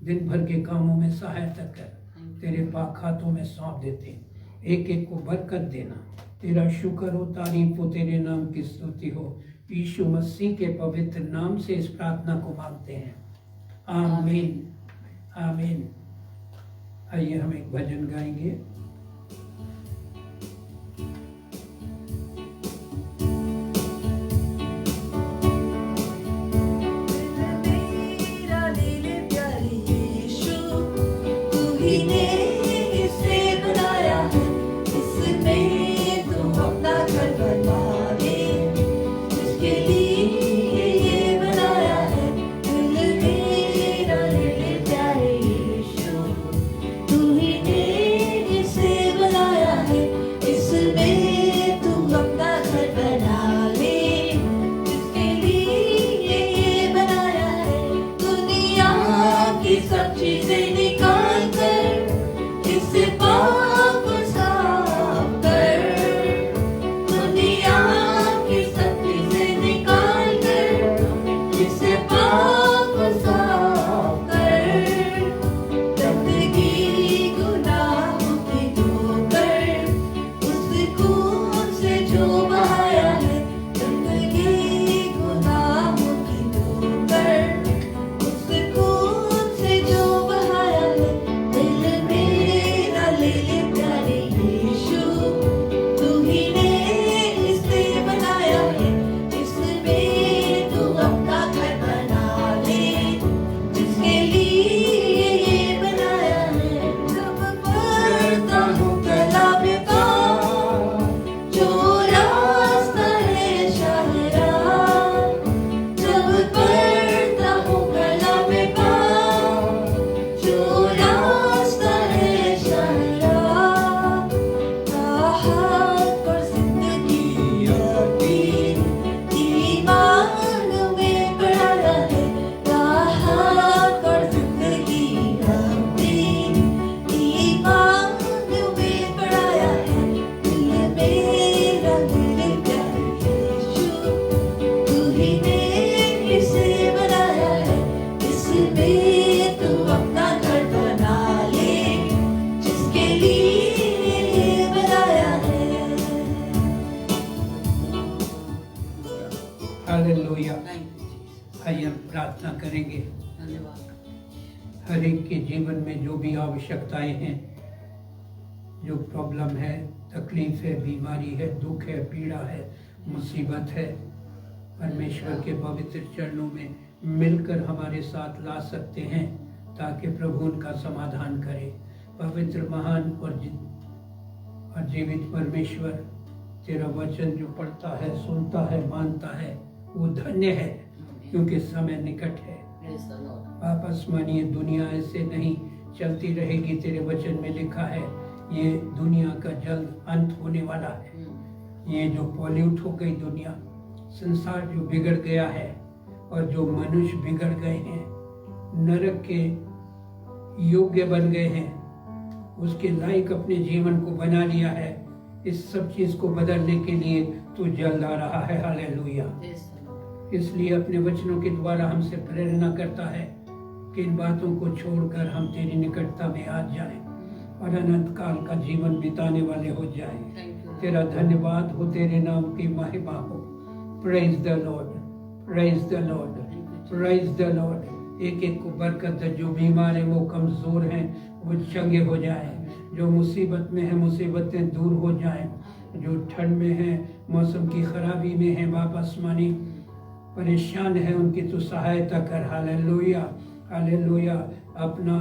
दिन भर के कामों में सहायता कर, तेरे पाक हाथों में सौंप देते हैं। एक एक को बरकत देना। तेरा शुक्र हो, तारीफ हो, तेरे नाम की स्तुति हो। यीशु मसीह के पवित्र नाम से इस प्रार्थना को मांगते हैं, आमीन आमीन। आइए हम एक भजन गाएंगे। हालेलुया। आइए हम प्रार्थना करेंगे। हर एक के जीवन में जो भी आवश्यकताएं हैं, जो प्रॉब्लम है, तकलीफ है, बीमारी है, दुख है, पीड़ा है, मुसीबत है, परमेश्वर के पवित्र चरणों में मिलकर हमारे साथ ला सकते हैं ताकि प्रभु उनका समाधान करे। पवित्र, महान और जीवित परमेश्वर, तेरा वचन जो पढ़ता है, सुनता है, मानता है, वो धन्य है क्योंकि समय निकट है। वापस मानिए, दुनिया ऐसे नहीं चलती रहेगी। तेरे वचन में लिखा है ये दुनिया का जल्द अंत होने वाला है। ये जो पॉल्यूट हो गई दुनिया, संसार जो बिगड़ गया है और जो मनुष्य बिगड़ गए हैं, नरक के योग्य बन गए हैं, उसके लायक अपने जीवन को बना लिया है, इस सब चीज को बदलने के लिए तू जल्द आ रहा है। हालेलुया। इसलिए अपने वचनों के द्वारा हमसे प्रेरणा करता है कि इन बातों को छोड़कर हम तेरी निकटता में आ जाएं और अनंत काल का जीवन बिताने वाले हो जाएं। तेरा धन्यवाद हो, तेरे नाम की महिमा हो। Praise the Lord, praise the Lord, praise the Lord. एक एक को बरकत दे। जो बीमार है, वो कमजोर हैं, वो चंगे हो जाएं। जो मुसीबत में है, मुसीबतें दूर हो जाएं। जो ठंड में है, मौसम की खराबी में है, वापस मानी परेशान है, उनकी तो सहायता कर। Hallelujah, hallelujah. अपना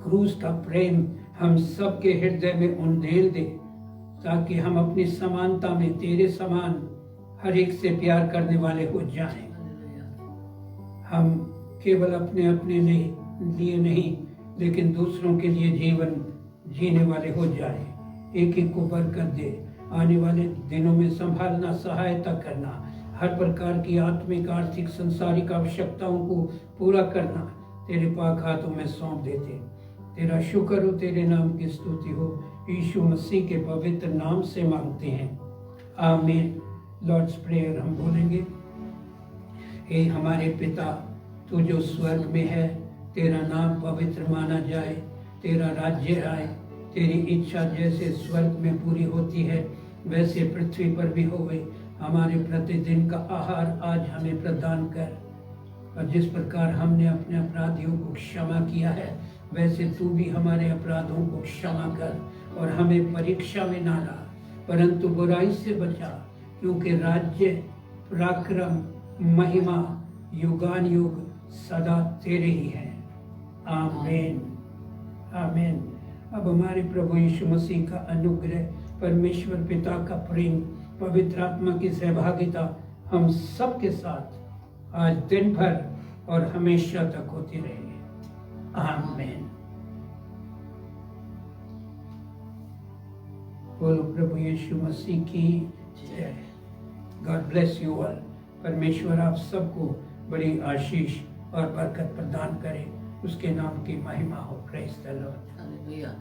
क्रूस का प्रेम हम सबके हृदय में उंडेल दे ताकि हम अपनी समानता में तेरे समान हर एक से प्यार करने वाले हो जाएं। हम केवल अपने अपने लिए नहीं लेकिन दूसरों के लिए जीवन जीने वाले हो जाएं। एक एक को बरकत दे। आने वाले दिनों में संभालना, सहायता करना, हर प्रकार की आत्मिक, आर्थिक, संसारिक आवश्यकताओं को पूरा करना तेरे पाक हाथों में सौंप देते। तेरा शुक्र हो, तेरे नाम की स्तुति हो, यीशु मसीह के पवित्र नाम से मांगते हैं, आमीन। लॉर्ड्स प्रेयर हम बोलेंगे। हे हमारे पिता, तू जो स्वर्ग में है, तेरा नाम पवित्र माना जाए, तेरा राज्य आए, तेरी इच्छा जैसे स्वर्ग में पूरी होती है वैसे पृथ्वी पर भी होवे। हमारे प्रतिदिन का आहार आज हमें प्रदान कर, और जिस प्रकार हमने अपने अपराधियों को क्षमा किया है वैसे तू भी हमारे अपराधों को क्षमा कर, और हमें परीक्षा में ना ला परंतु बुराई से बचा, क्योंकि राज्य, पराक्रम, महिमा युगान युग सदा तेरे ही है, आमीन, आमीन। अब हमारे प्रभु यीशु मसीह का अनुग्रह, परमेश्वर पिता का प्रेम, पवित्र आत्मा की सहभागिता हम सब के साथ आज दिन भर और हमेशा तक होती रहेगी, आमीन। बोलो प्रभु यीशु मसीह की जय। God bless you all. परमेश्वर आप सबको बड़ी आशीष और बरकत प्रदान करे, उसके नाम की महिमा हो। Praise the Lord. हालेलुया।